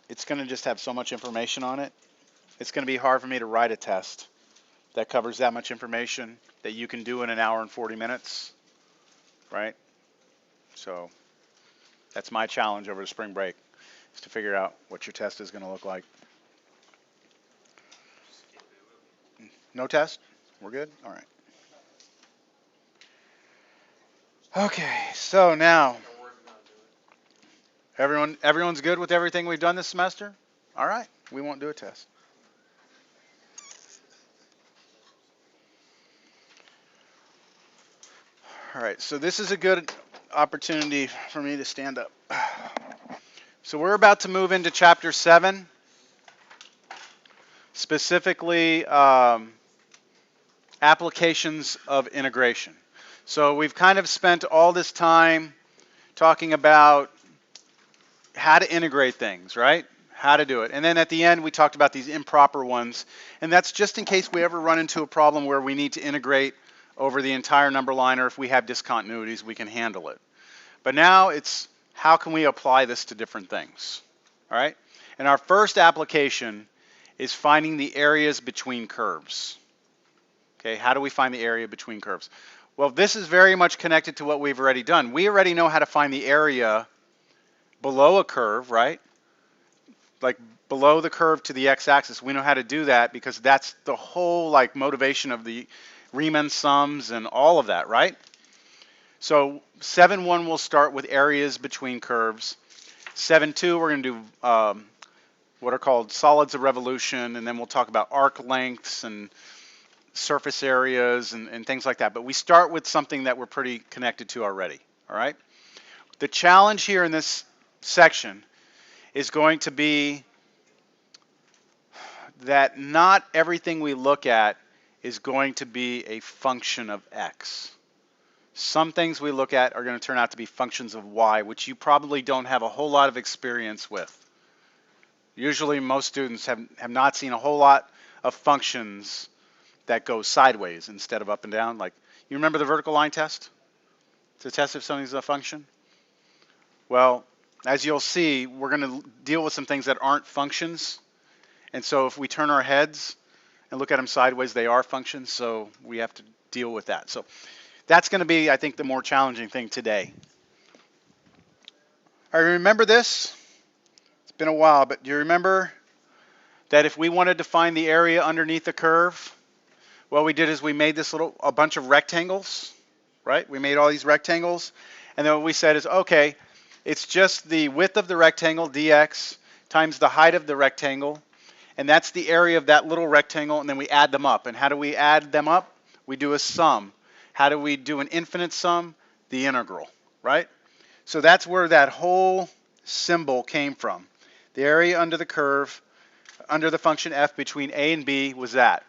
it's going to just have so much information on it. It's going to be hard for me to write a test that covers that much information that you can do in an hour and 40 minutes, right? So that's my challenge over the spring break, is to figure out what your test is going to look like. No test? We're good? All right. Okay, so now, everyone's good with everything we've done this semester? All right, we won't do a test. All right, so this is a good opportunity for me to stand up. So we're about to move into chapter 7, specifically applications of integration. So we've kind of spent all this time talking about how to integrate things, right? How to do it. And then at the end, we talked about these improper ones. And that's just in case we ever run into a problem where we need to integrate over the entire number line, or if we have discontinuities, we can handle it. But now it's how can we apply this to different things, all right? And our first application is finding the areas between curves. Okay, how do we find the area between curves? Well, this is very much connected to what we've already done. We already know how to find the area below a curve, right? Like below the curve to the x-axis. We know how to do that because that's the whole like motivation of the Riemann sums and all of that, right? So 7.1 will start with areas between curves. 7.2 we're going to do what are called solids of revolution, and then we'll talk about arc lengths and surface areas and things like that. But we start with something that we're pretty connected to already, all right? The challenge here in this section is going to be that not everything we look at is going to be a function of x. Some things we look at are going to turn out to be functions of y, which you probably don't have a whole lot of experience with. Usually most students have not seen a whole lot of functions that go sideways instead of up and down. Like, you remember the vertical line test? To test if something's a function? Well, as you'll see, we're going to deal with some things that aren't functions. And so if we turn our heads and look at them sideways, they are functions, so we have to deal with that. So that's going to be, I think, the more challenging thing today. All right, remember this? It's been a while, but do you remember that if we wanted to find the area underneath the curve, what we did is we made a bunch of rectangles, right? We made all these rectangles, and then what we said is, okay, it's just the width of the rectangle, dx, times the height of the rectangle, and that's the area of that little rectangle, and then we add them up. And how do we add them up? We do a sum. How do we do an infinite sum? The integral, right? So that's where that whole symbol came from. The area under the curve, under the function f between a and b was that.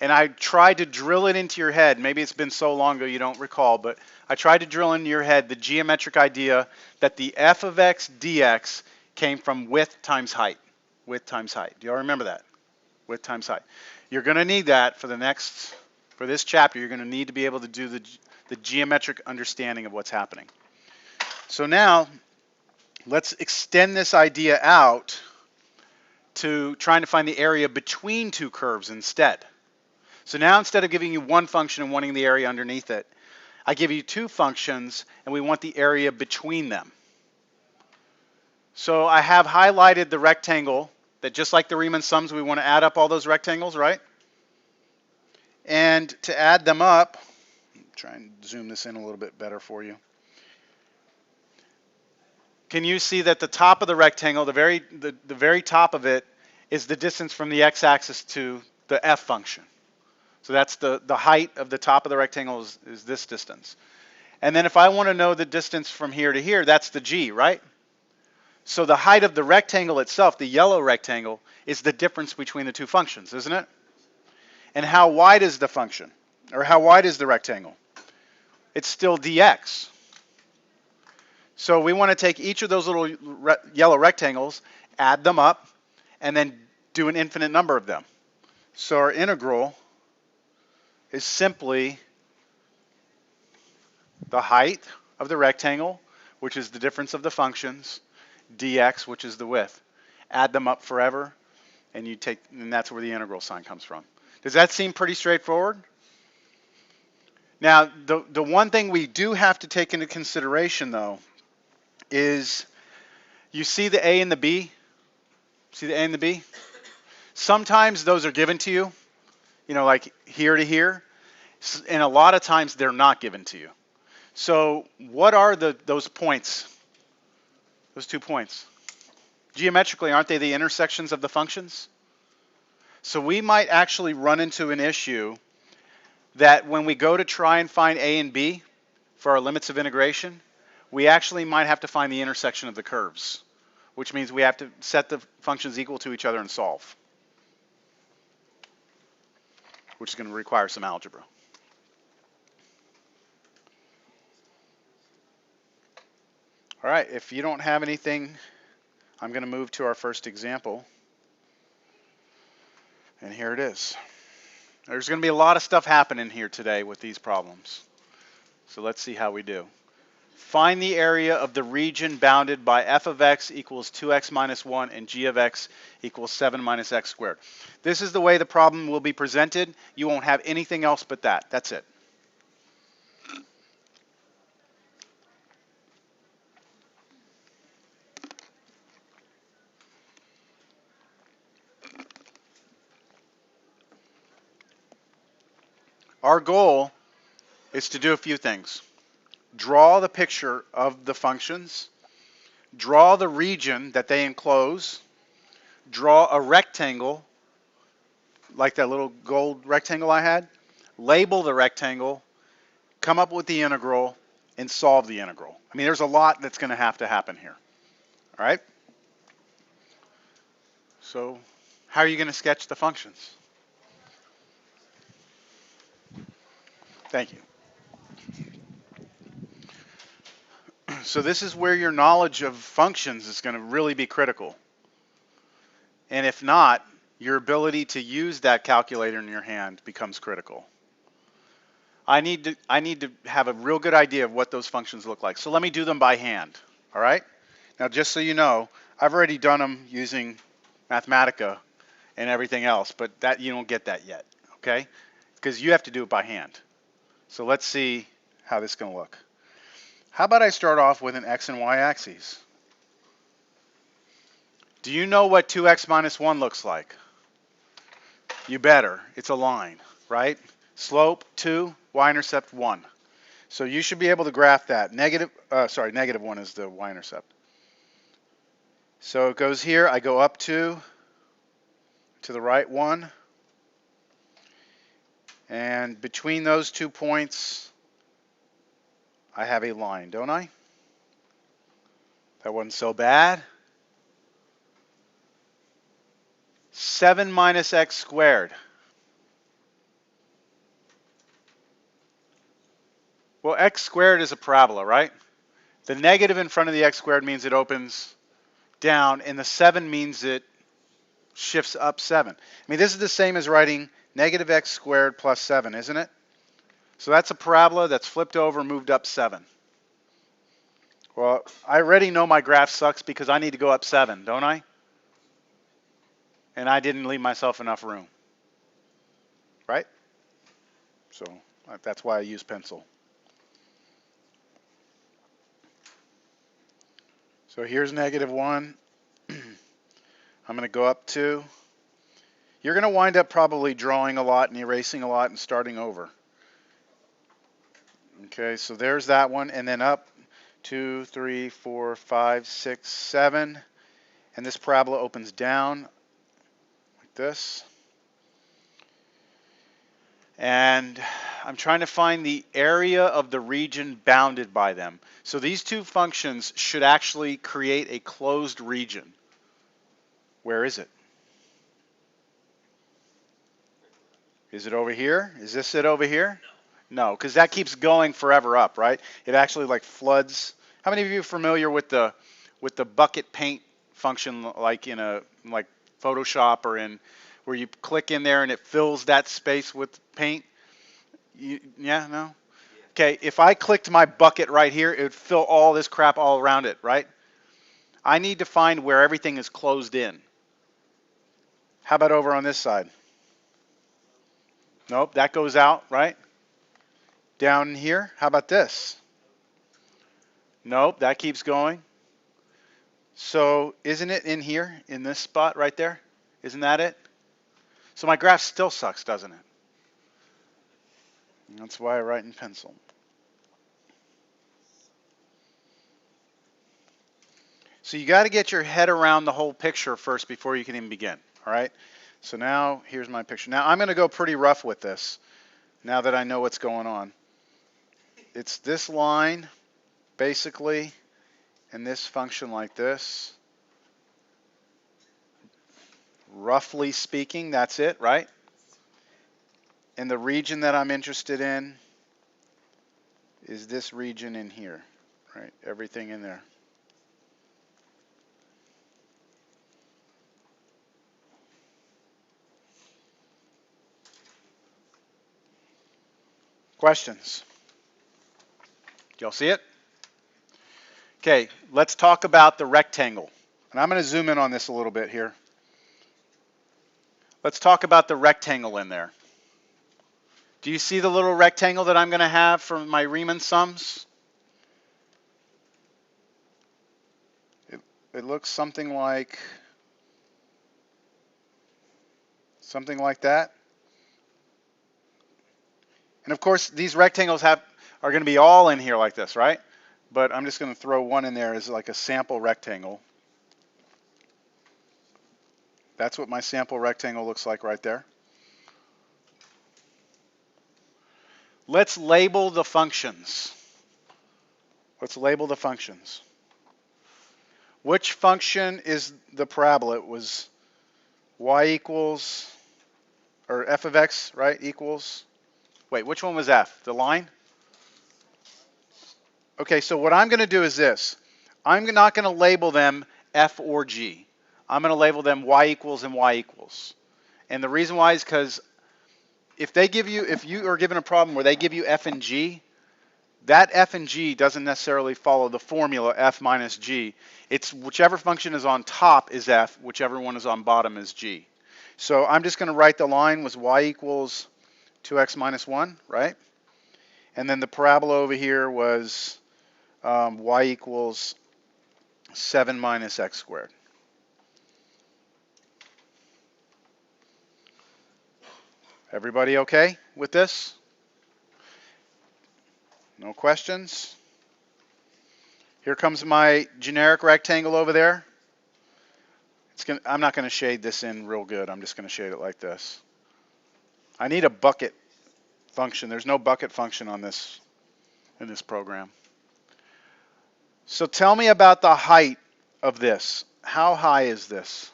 And I tried to drill it into your head. Maybe it's been so long ago you don't recall, but I tried to drill into your head the geometric idea that the f of x dx came from width times height. Width times height. Do y'all remember that? Width times height. You're going to need that for this chapter. You're going to need to be able to do the geometric understanding of what's happening. So now, let's extend this idea out to trying to find the area between two curves instead. So now instead of giving you one function and wanting the area underneath it, I give you two functions and we want the area between them. So I have highlighted the rectangle that, just like the Riemann sums, we want to add up all those rectangles, right? And to add them up, try and zoom this in a little bit better for you. Can you see that the top of the rectangle, the very top of it, is the distance from the x-axis to the f function? So that's the height of the top of the rectangle is this distance. And then if I want to know the distance from here to here, that's the g, right? So the height of the rectangle itself, the yellow rectangle, is the difference between the two functions, isn't it? And how wide is the function? Or how wide is the rectangle? It's still dx. So we want to take each of those little yellow rectangles, add them up, and then do an infinite number of them. So our integral is simply the height of the rectangle, which is the difference of the functions, dx, which is the width. Add them up forever, and that's where the integral sign comes from. Does that seem pretty straightforward? Now, the one thing we do have to take into consideration, though, is you see the a and the b? See the a and the b? Sometimes those are given to you, like here to here, and a lot of times they're not given to you. So what are those points? Those 2 points? Geometrically, aren't they the intersections of the functions? So we might actually run into an issue that when we go to try and find a and b for our limits of integration, we actually might have to find the intersection of the curves, which means we have to set the functions equal to each other and solve, which is going to require some algebra. All right, if you don't have anything, I'm going to move to our first example. And here it is. There's going to be a lot of stuff happening here today with these problems. So let's see how we do. Find the area of the region bounded by f of x equals 2x minus 1 and g of x equals 7 minus x squared. This is the way the problem will be presented. You won't have anything else but that. That's it. Our goal is to do a few things. Draw the picture of the functions, draw the region that they enclose, draw a rectangle, like that little gold rectangle I had, label the rectangle, come up with the integral, and solve the integral. I mean, there's a lot that's going to happen here. All right? So how are you going to sketch the functions? Thank you. So this is where your knowledge of functions is going to really be critical. And if not, your ability to use that calculator in your hand becomes critical. I need to have a real good idea of what those functions look like. So let me do them by hand. All right? Now, just so you know, I've already done them using Mathematica and everything else, but that you don't get that yet, okay? Because you have to do it by hand. So let's see how this is going to look. How about I start off with an x and y axes? Do you know what 2x minus 1 looks like? You better. It's a line, right? Slope 2, y-intercept 1. So you should be able to graph that. Negative 1 is the y-intercept. So it goes here. I go up 2, to the right 1, And between those 2 points, I have a line, don't I? That wasn't so bad. 7 minus x squared. Well, x squared is a parabola, right? The negative in front of the x squared means it opens down, and the 7 means it shifts up 7. I mean, this is the same as writing negative x squared plus 7, isn't it? So that's a parabola that's flipped over, moved up 7. Well, I already know my graph sucks because I need to go up 7, don't I? And I didn't leave myself enough room, right? So that's why I use pencil. So here's negative 1. I'm going to go up 2. You're going to wind up probably drawing a lot and erasing a lot and starting over. Okay, so there's that one. And then up 2, 3, 4, 5, 6, 7. And this parabola opens down like this. And I'm trying to find the area of the region bounded by them. So these two functions should actually create a closed region. Where is it? Is it over here? Is this it over here? No, because that keeps going forever up, right? It actually like floods. How many of you are familiar with the bucket paint function, like in a like Photoshop or in where you click in there and it fills that space with paint? Yeah, no. Okay, if I clicked my bucket right here, it would fill all this crap all around it, right? I need to find where everything is closed in. How about over on this side? Nope, that goes out, right? Down here, how about this? Nope, that keeps going. So isn't it in here, in this spot right there? Isn't that it? So my graph still sucks, doesn't it? That's why I write in pencil. So you got to get your head around the whole picture first before you can even begin, all right? So now here's my picture. Now I'm going to go pretty rough with this now that I know what's going on. It's this line, basically, and this function like this. Roughly speaking, that's it, right? And the region that I'm interested in is this region in here, right? Everything in there. Questions? Y'all see it? Okay, let's talk about the rectangle. And I'm going to zoom in on this a little bit here. Let's talk about the rectangle in there. Do you see the little rectangle that I'm going to have for my Riemann sums? It looks something like that. And of course, these rectangles are going to be all in here like this, right? But I'm just going to throw one in there as like a sample rectangle. That's what my sample rectangle looks like right there. Let's label the functions. Let's label the functions. Which function is the parabola? It was y equals, or f of x, right, equals. Wait, which one was f? The line? Okay, so what I'm going to do is this. I'm not going to label them f or g. I'm going to label them y equals and y equals. And the reason why is because if you are given a problem where they give you f and g, that f and g doesn't necessarily follow the formula f minus g. It's whichever function is on top is f, whichever one is on bottom is g. So I'm just going to write the line was y equals 2x minus 1, right? And then the parabola over here was y equals 7 minus x squared. Everybody okay with this? No questions? Here comes my generic rectangle over there. I'm not going to shade this in real good. I'm just going to shade it like this. I need a bucket function. There's no bucket function on this in this program. So tell me about the height of this. How high is this?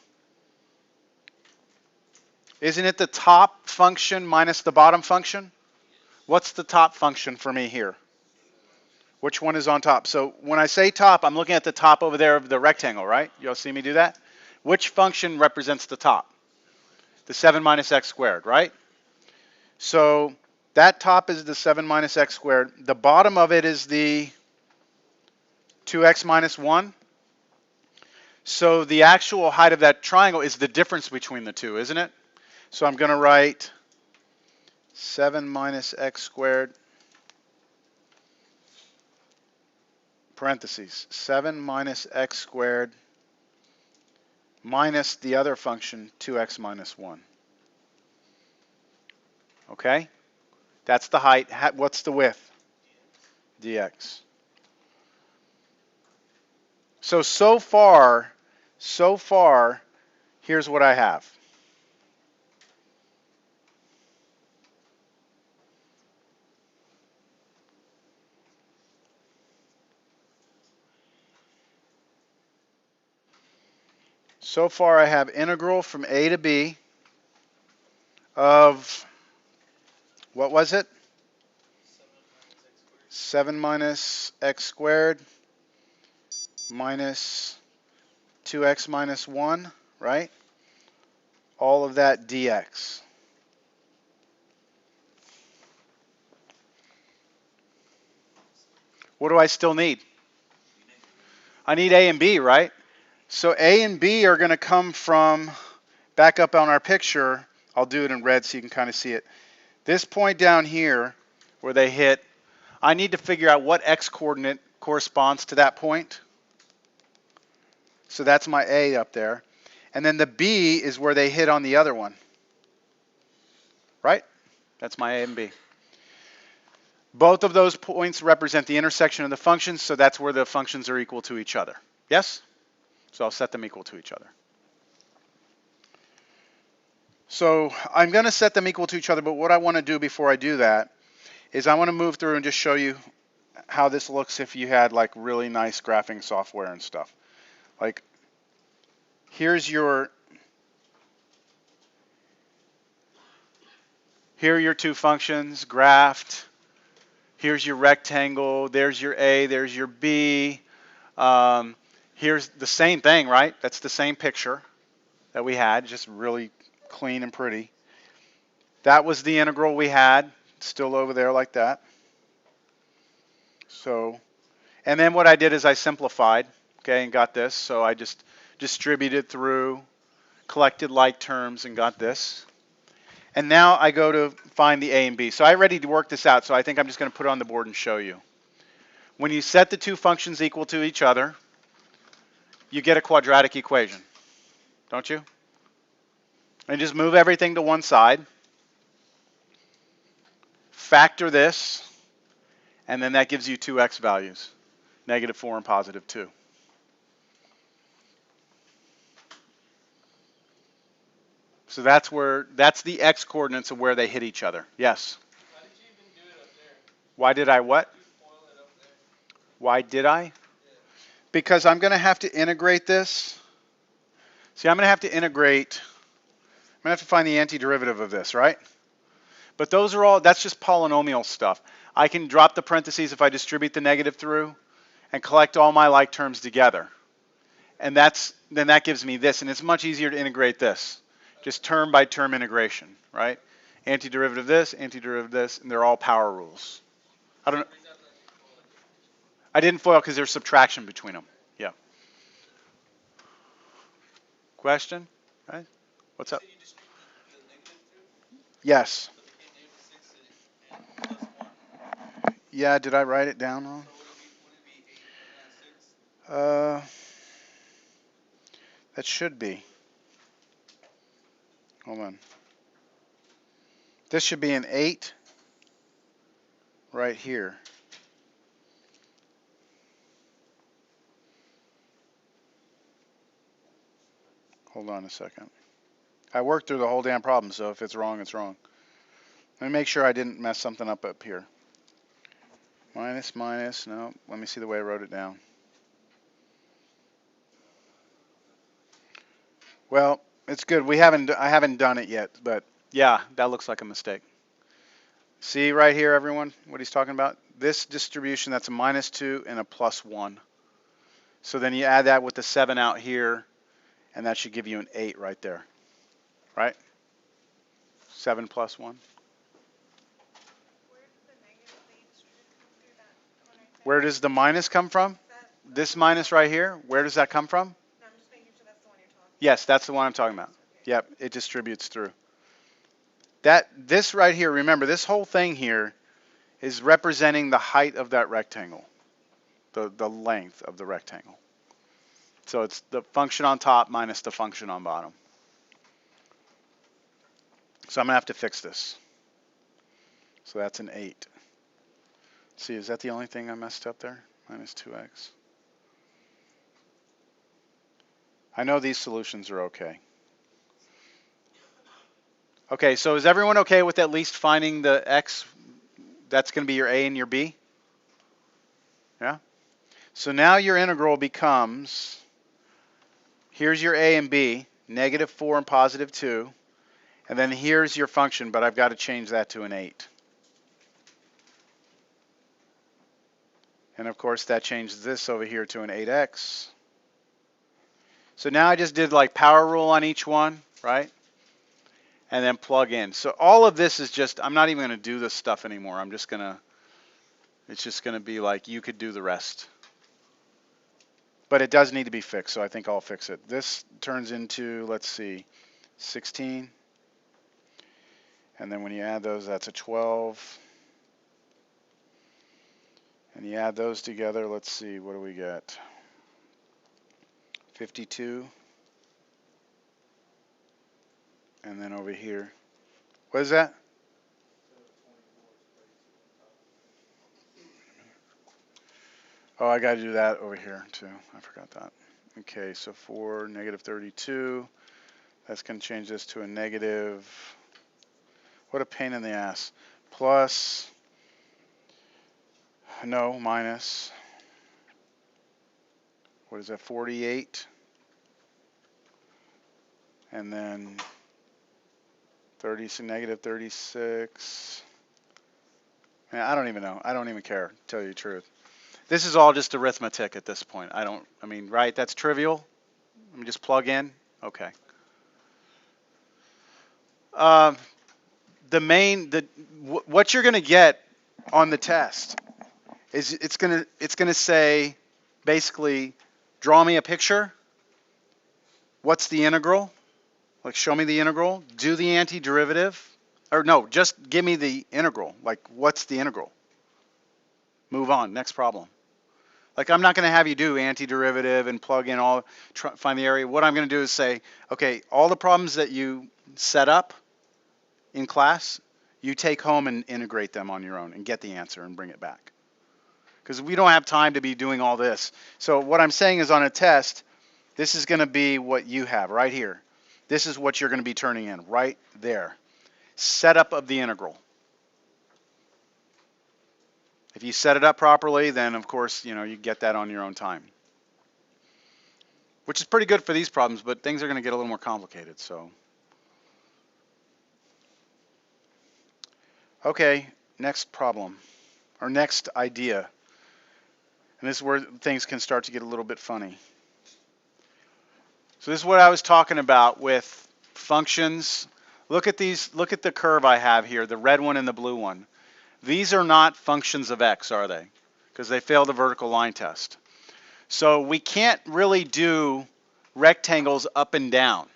Isn't it the top function minus the bottom function? What's the top function for me here? Which one is on top? So when I say top, I'm looking at the top over there of the rectangle, right? You'll see me do that? Which function represents the top? The 7 minus x squared, right? So that top is the 7 minus x squared. The bottom of it is the 2x minus 1. So the actual height of that triangle is the difference between the two, isn't it? So I'm going to write 7 minus x squared, parentheses, 7 minus x squared minus the other function, 2x minus 1. Okay? That's the height. What's the width? Dx. So far, here's what I have. So far I have integral from a to b of, what was it? 7 minus x squared minus 2x minus 1, right? All of that dx. What do I still need? I need a and b, right? So a and b are going to come from, back up on our picture, I'll do it in red so you can kind of see it. This point down here where they hit, I need to figure out what x coordinate corresponds to that point. So that's my a up there. And then the b is where they hit on the other one. Right? That's my a and b. Both of those points represent the intersection of the functions, so that's where the functions are equal to each other. Yes? So I'll set them equal to each other. So I'm going to set them equal to each other, but what I want to do before I do that is I want to move through and just show you how this looks if you had like really nice graphing software and stuff. Like, here's your, here are your two functions graphed. Here's your rectangle. There's your A. There's your B. Here's the same thing, right? That's the same picture that we had, just really clean and pretty. That was the integral we had, still over there like that. So, and then what I did is I simplified, okay, and got this. So I just distributed through, collected like terms, and got this. And now I go to find the A and B. So I ready to work this out, so I think I'm just going to put it on the board and show you. When you set the two functions equal to each other, you get a quadratic equation, don't you? And just move everything to one side. Factor this, and then that gives you two x values, -4 and +2. So that's the x coordinates of where they hit each other. Yes? How did you even do it up there? Why did I what? You foil it up there. Why did I? Yeah. Because I'm going to have to integrate this. See, I'm going to have to integrate, I'm going to have to find the antiderivative of this, right? But those are all, that's just polynomial stuff. I can drop the parentheses if I distribute the negative through and collect all my like terms together. And then that gives me this, and it's much easier to integrate this. Just term by term integration, right? Antiderivative of this, antiderivative of this, and they're all power rules. I don't know. I didn't FOIL because there's subtraction between them. Yeah. Question? Right? What's up? You distribute the negative through, Yes. so it became -6 and +1. Yeah, did I write it down wrong? So would it be 8 and 6? That should be. Hold on. This should be an 8 right here. Hold on a second. I worked through the whole damn problem, so if it's wrong, it's wrong. Let me make sure I didn't mess something up here. Minus, minus, no, let me see the way I wrote it down. Well, it's good. I haven't done it yet, but yeah, that looks like a mistake. See right here, everyone, what he's talking about? This distribution, that's a -2 and a +1. So then you add that with the 7 out here, and that should give you an 8 right there, right? 7 plus 1. Where does the negative they distribute come through that one right there? Where does the minus come from? That, This minus right here, where does that come from? no, I'm just making sure that's the one you're talking Yes, that's the one I'm talking about. Okay. Yep, it distributes through. This right here, remember, this whole thing here is representing the height of that rectangle, the length of the rectangle. So it's the function on top minus the function on bottom. So I'm going to have to fix this. So that's an 8. Let's see, is that the only thing I messed up there? Minus 2x. I know these solutions are okay. Okay, so is everyone okay with at least finding the x? That's going to be your a and your b? Yeah? So now your integral becomes, here's your a and b, -4 and +2. And then here's your function, but I've got to change that to an 8. And of course that changes this over here to an 8x. So now I just did like power rule on each one, right? And then plug in. So all of this is just, I'm not even going to do this stuff anymore. I'm just going to, it's just going to be like you could do the rest. But it does need to be fixed, so I think I'll fix it. This turns into, let's see, 16. And then when you add those, that's a 12. And you add those together, let's see, what do we get? 52. And then over here, what is that? Oh, I got to do that over here too. I forgot that. Okay, so for -32, that's going to change this to a negative. What a pain in the ass. Plus, no, minus. What is that, 48? And then 30, so -36. Man, I don't even know. I don't even care, to tell you the truth. This is all just arithmetic at this point. I mean, right, that's trivial. Let me just plug in. Okay. Um, what you're going to get on the test is it's going to say basically, draw me a picture. What's the integral? Like, show me the integral. Do the antiderivative. Or no, just give me the integral. Like, what's the integral? Move on. Next problem. Like, I'm not going to have you do antiderivative and plug in all, find the area. What I'm going to do is say, okay, all the problems that you set up in class, you take home and integrate them on your own and get the answer and bring it back. Because we don't have time to be doing all this. So what I'm saying is on a test, this is going to be what you have right here. This is what you're going to be turning in right there. Setup of the integral. If you set it up properly, then of course, you get that on your own time. Which is pretty good for these problems, but things are going to get a little more complicated, so. Okay, next problem, or next idea. And this is where things can start to get a little bit funny. So this is what I was talking about with functions. Look at these, look at the curve I have here, the red one and the blue one. These are not functions of x, are they? Because they fail the vertical line test. So we can't really do rectangles up and down.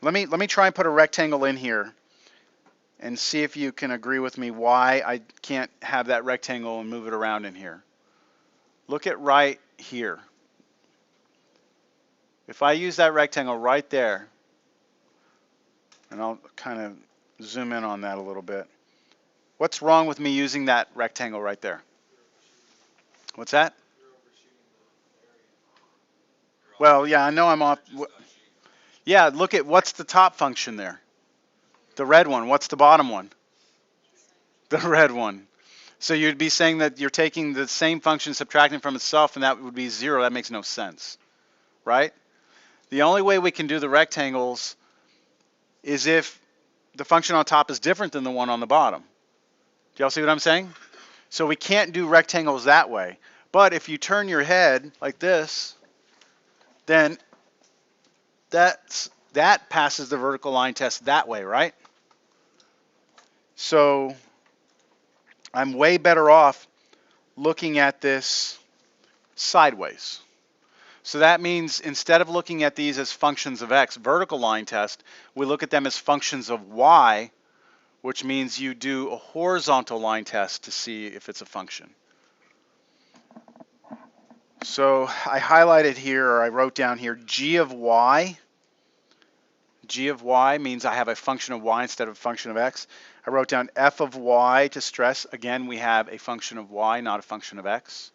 Let me try and put a rectangle in here and see if you can agree with me why I can't have that rectangle and move it around in here. Look at right here. If I use that rectangle right there, and I'll kind of zoom in on that a little bit. What's wrong with me using that rectangle right there? What's that? Well, yeah, I know I'm off. Yeah, look at what's the top function there? The red one. What's the bottom one? The red one. So you'd be saying that you're taking the same function, subtracting from itself, and that would be 0. That makes no sense, right? The only way we can do the rectangles is if the function on top is different than the one on the bottom. Do y'all see what I'm saying? So we can't do rectangles that way. But if you turn your head like this, then that passes the vertical line test that way, right? So I'm way better off looking at this sideways. So that means instead of looking at these as functions of x, vertical line test, we look at them as functions of y, which means you do a horizontal line test to see if it's a function. So I highlighted here, or I wrote down here, g of y. G of y means I have a function of y instead of a function of x. I wrote down f of y to stress. Again, we have a function of y, not a function of x.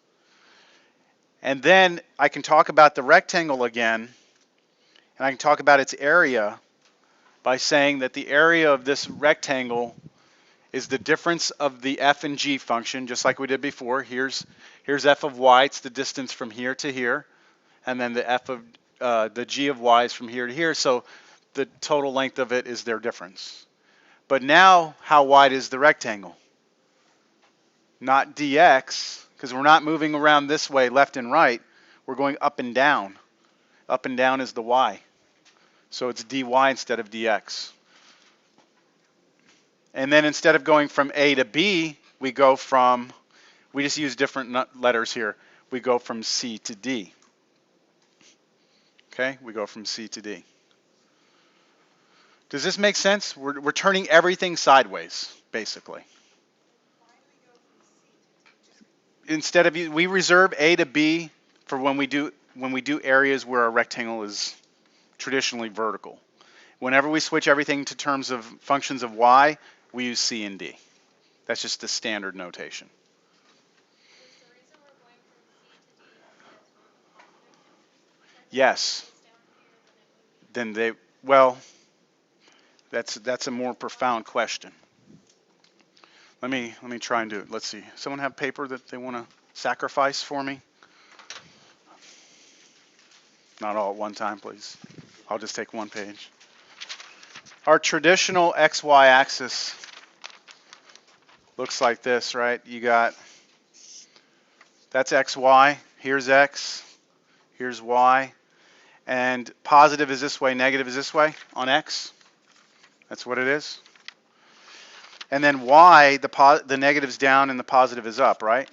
And then I can talk about the rectangle again, and I can talk about its area by saying that the area of this rectangle is the difference of the f and g function, just like we did before. Here's f of y, it's the distance from here to here, and then the f of the g of y is from here to here, so the total length of it is their difference. But now, how wide is the rectangle? Not dx, because we're not moving around this way, left and right. We're going up and down. Up and down is the y. So it's dy instead of dx. And then instead of going from A to B, we just use different letters here. We go from C to D. Okay, we go from C to D. Does this make sense? We're turning everything sideways, basically. Instead of we reserve A to B for when we do areas where a rectangle is traditionally vertical. Whenever we switch everything to terms of functions of y, we use C and D. That's just the standard notation. Yes. Then well, that's a more profound question. Let me try and do it. Let's see. Someone have paper that they want to sacrifice for me? Not all at one time, please. I'll just take one page. Our traditional XY axis looks like this, right? You got, that's XY, here's X, here's Y, and positive is this way, negative is this way on X. That's what it is. And then Y, the negative's down and the positive is up, right?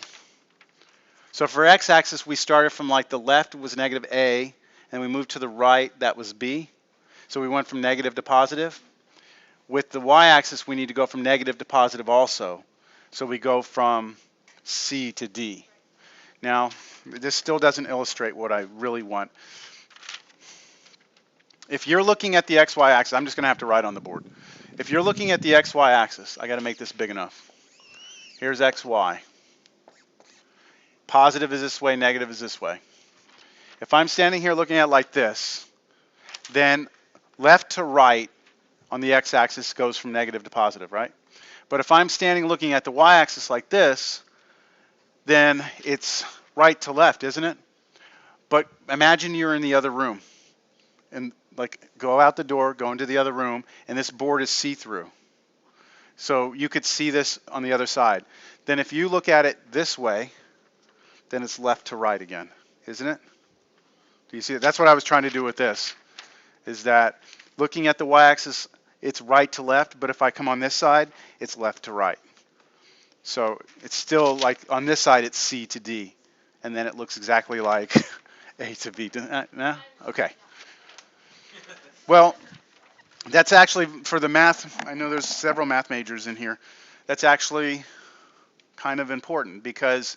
So for X-axis, we started from like the left was negative A, and we moved to the right, that was B. So we went from negative to positive. With the Y-axis, we need to go from negative to positive also. So we go from C to D. Now, this still doesn't illustrate what I really want. If you're looking at the XY axis, I'm just going to have to write on the board. If you're looking at the XY axis, I got to make this big enough. Here's XY. Positive is this way, negative is this way. If I'm standing here looking at it like this, then left to right on the x-axis goes from negative to positive, right? But if I'm standing looking at the y-axis like this, then it's right to left, isn't it? But imagine you're in the other room. And like go out the door, go into the other room, and this board is see-through. So you could see this on the other side. Then if you look at it this way, then it's left to right again, isn't it? Do you see it? That's what I was trying to do with this, is that looking at the y-axis, it's right to left, but if I come on this side, it's left to right. So it's still like on this side, it's C to D, and then it looks exactly like A to B. No? Okay. Well, that's actually for the math. I know there's several math majors in here. That's actually kind of important because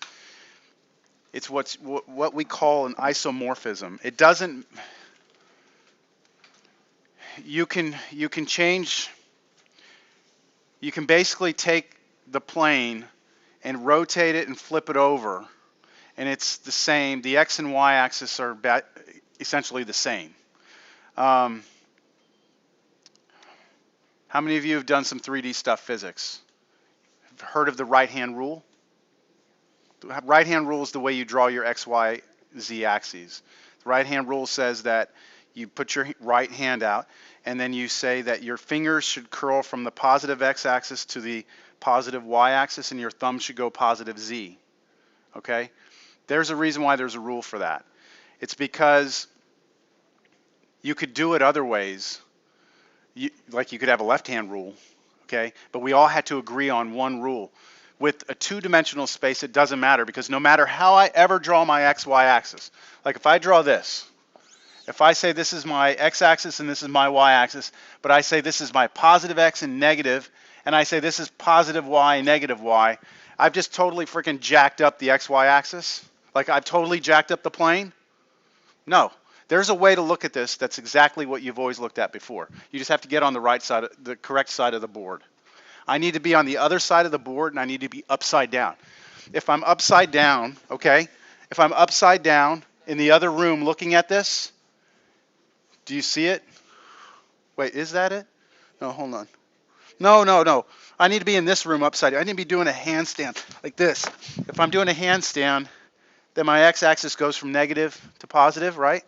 it's what we call an isomorphism. It doesn't. You can change. You can basically take the plane and rotate it and flip it over, and it's the same. The x and y axis are essentially the same. How many of you have done some 3D stuff physics? heard of the right-hand rule? The right-hand rule is the way you draw your x, y, z axes. The right-hand rule says that you put your right hand out, and then you say that your fingers should curl from the positive x-axis to the positive y-axis, and your thumb should go positive z. Okay? There's a reason why there's a rule for that. It's because you could do it other ways. Like you could have a left-hand rule, okay? But we all had to agree on one rule. With a two-dimensional space, it doesn't matter, because no matter how I ever draw my x-y axis, like if I draw this, if I say this is my x-axis and this is my y-axis, but I say this is my positive x and negative, and I say this is positive y and negative y, I've just totally freaking jacked up the x-y axis. Like I've totally jacked up the plane. No. There's a way to look at this that's exactly what you've always looked at before. You just have to get on the right side, the correct side of the board. I need to be on the other side of the board, and I need to be upside down. If I'm upside down, okay, if I'm upside down in the other room looking at this, do you see it? Wait, is that it? No, hold on. No. I need to be in this room upside down. I need to be doing a handstand like this. If I'm doing a handstand, then my x-axis goes from negative to positive, right?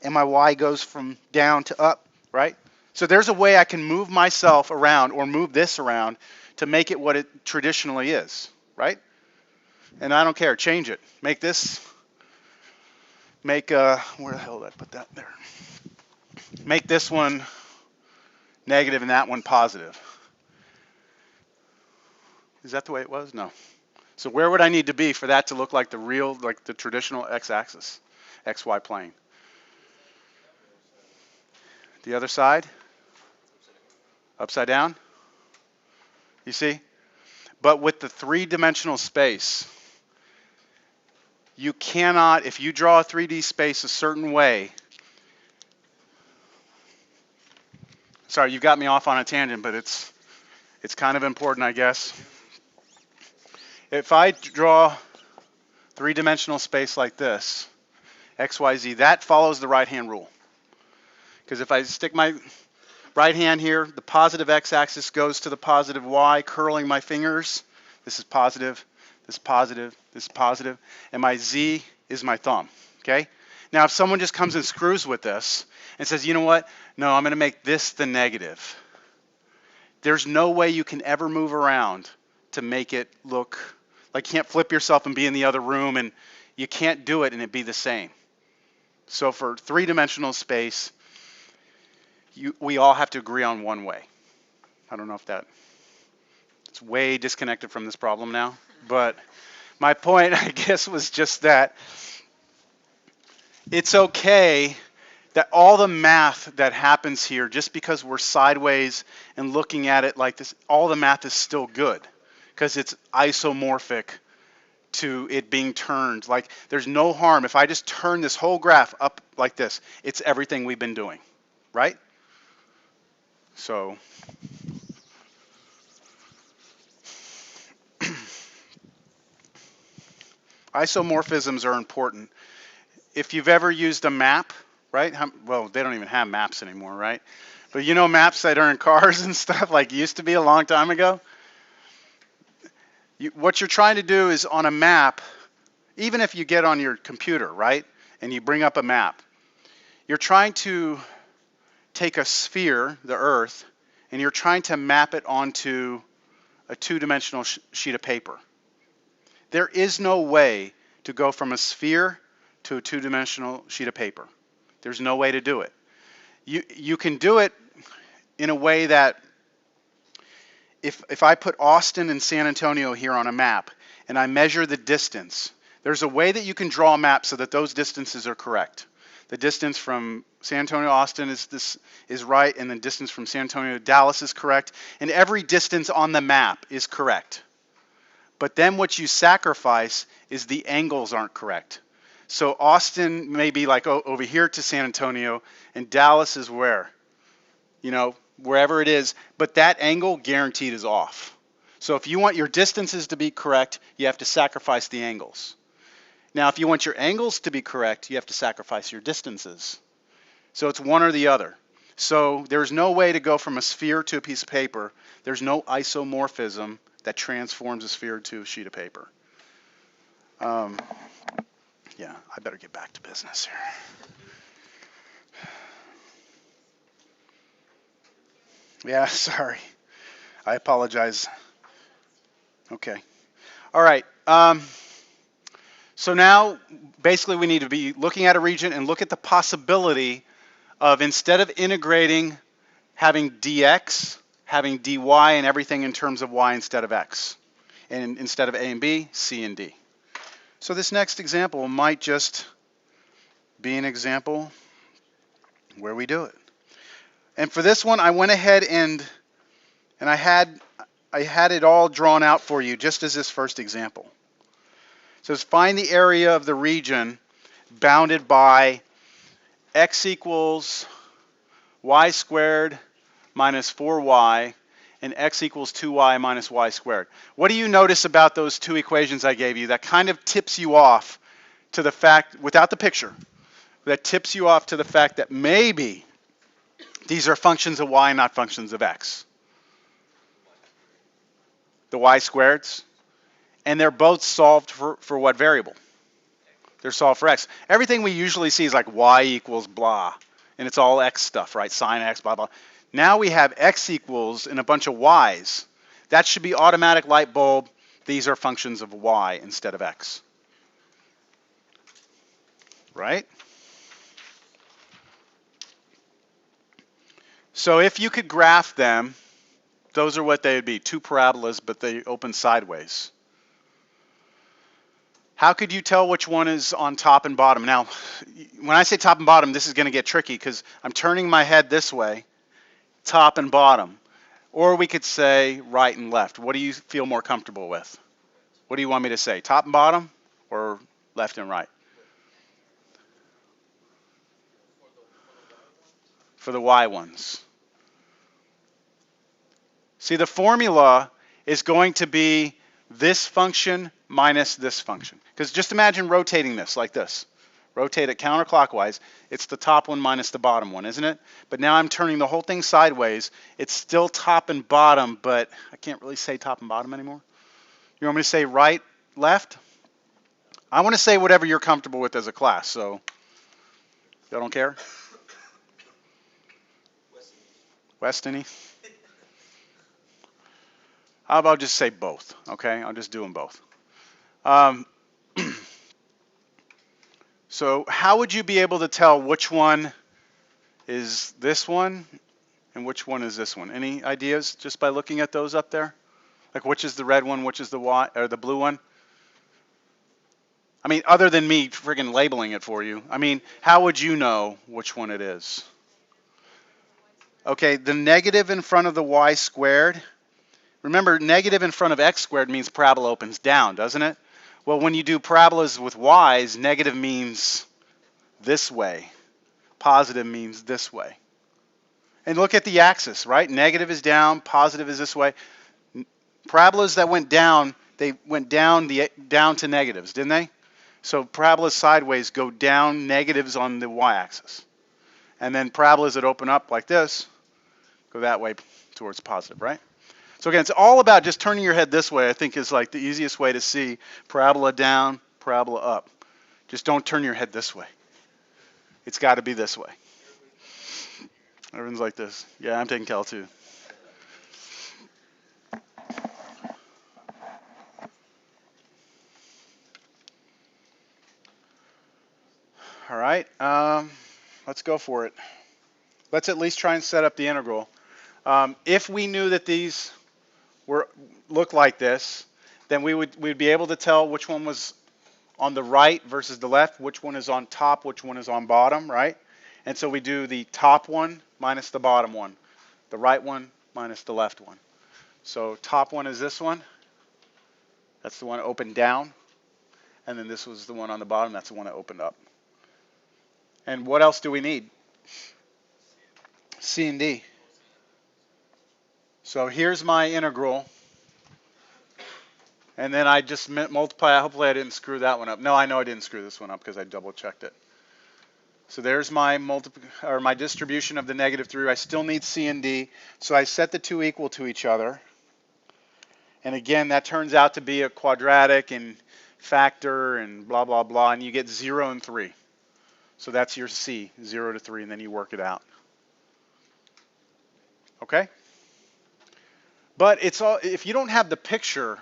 And my y goes from down to up, right? So there's a way I can move myself around or move this around to make it what it traditionally is, right? And I don't care, change it. Make this, where the hell did I put that there? Make this one negative and that one positive. Is that the way it was? No. So where would I need to be for that to look like the real, like the traditional x-axis, xy plane? The other side? Upside down? You see? But with the three-dimensional space, you cannot, if you draw a 3D space a certain way, sorry, you've got me off on a tangent, but it's kind of important, I guess. If I draw three-dimensional space like this, x, y, z, that follows the right-hand rule. Because if I stick my right hand here, the positive x-axis goes to the positive y, curling my fingers. This is positive, this is positive, this is positive, and my z is my thumb, okay? Now, if someone just comes and screws with this and says, you know what? No, I'm going to make this the negative. There's no way you can ever move around to make it look like you can't flip yourself and be in the other room, and you can't do it and it be the same. So for three-dimensional space, we all have to agree on one way. I don't know if it's way disconnected from this problem now, but my point, I guess, was just that it's okay that all the math that happens here, just because we're sideways and looking at it like this, all the math is still good because it's isomorphic to it being turned. Like, there's no harm. If I just turn this whole graph up like this, it's everything we've been doing, right? So isomorphisms are important. If you've ever used a map, right? Well, they don't even have maps anymore, right? But you know maps that are in cars and stuff, like used to be a long time ago? What you're trying to do is on a map, even if you get on your computer, right, and you bring up a map, you're trying to take a sphere, the Earth, and you're trying to map it onto a two-dimensional sheet of paper. There is no way to go from a sphere to a two-dimensional sheet of paper. There's no way to do it. You can do it in a way that if I put Austin and San Antonio here on a map and I measure the distance, there's a way that you can draw a map so that those distances are correct. The distance from San Antonio to Austin is right, and the distance from San Antonio to Dallas is correct, and every distance on the map is correct. But then what you sacrifice is the angles aren't correct. So Austin may be like over here to San Antonio, and Dallas is where? You know, wherever it is, but that angle guaranteed is off. So if you want your distances to be correct, you have to sacrifice the angles. Now, if you want your angles to be correct, you have to sacrifice your distances. So it's one or the other. So there's no way to go from a sphere to a piece of paper. There's no isomorphism that transforms a sphere to a sheet of paper. Um, yeah, I better get back to business here. Yeah, sorry. I apologize. Okay. All right. So now, basically, we need to be looking at a region and look at the possibility of, instead of integrating, having dx, having dy, and everything in terms of y instead of x. And instead of a and b, c and d. So this next example might just be an example where we do it. And for this one, I went ahead and I had it all drawn out for you, just as this first example. So it's find the area of the region bounded by x equals y squared minus 4y and x equals 2y minus y squared. What do you notice about those two equations I gave you that kind of tips you off to the fact, without the picture, that tips you off to the fact that maybe these are functions of y, not functions of x? The y squareds. And they're both solved for what variable? They're solved for x. Everything we usually see is like y equals blah, and it's all x stuff, right? Sine x, blah, blah. Now we have x equals and a bunch of y's. That should be automatic light bulb. These are functions of y instead of x, right? So if you could graph them, those are what they would be, two parabolas, but they open sideways. How could you tell which one is on top and bottom? Now, when I say top and bottom, this is going to get tricky because I'm turning my head this way, top and bottom. Or we could say right and left. What do you feel more comfortable with? What do you want me to say, top and bottom or left and right? For the y ones. See, the formula is going to be this function minus this function. Because just imagine rotating this like this. Rotate it counterclockwise. It's the top one minus the bottom one, isn't it? But now I'm turning the whole thing sideways. It's still top and bottom, but I can't really say top and bottom anymore. You want me to say right, left? I want to say whatever you're comfortable with as a class, so y'all don't care? West and east? How about just say both, okay? I'll just do them both. So how would you be able to tell which one is this one and which one is this one? Any ideas just by looking at those up there? Like which is the red one, which is the white or the blue one? I mean, other than me friggin' labeling it for you. I mean, how would you know which one it is? Okay, the negative in front of the y squared. Remember, negative in front of x squared means parabola opens down, doesn't it? Well, when you do parabolas with y's, negative means this way. Positive means this way. And look at the axis, right? Negative is down, positive is this way. Parabolas that went down, they went down to negatives, didn't they? So parabolas sideways go down negatives on the y-axis. And then parabolas that open up like this go that way towards positive, right? So again, it's all about just turning your head this way, I think is like the easiest way to see parabola down, parabola up. Just don't turn your head this way. It's got to be this way. Everyone's like this. Yeah, I'm taking Cal too. All right, let's go for it. Let's at least try and set up the integral. If we knew that these look like this, then we'd be able to tell which one was on the right versus the left, which one is on top, which one is on bottom, right? And so we do the top one minus the bottom one, the right one minus the left one. So top one is this one. That's the one that opened down. And then this was the one on the bottom. That's the one that opened up. And what else do we need? C and D. So here's my integral. And then I just multiply. Hopefully I didn't screw that one up. No, I know I didn't screw this one up because I double checked it. So there's my my distribution of the negative 3. I still need C and D. So I set the two equal to each other. And again, that turns out to be a quadratic and factor and blah, blah, blah. And you get 0 and 3. So that's your C, 0 to 3, and then you work it out. Okay? But it's all, if you don't have the picture,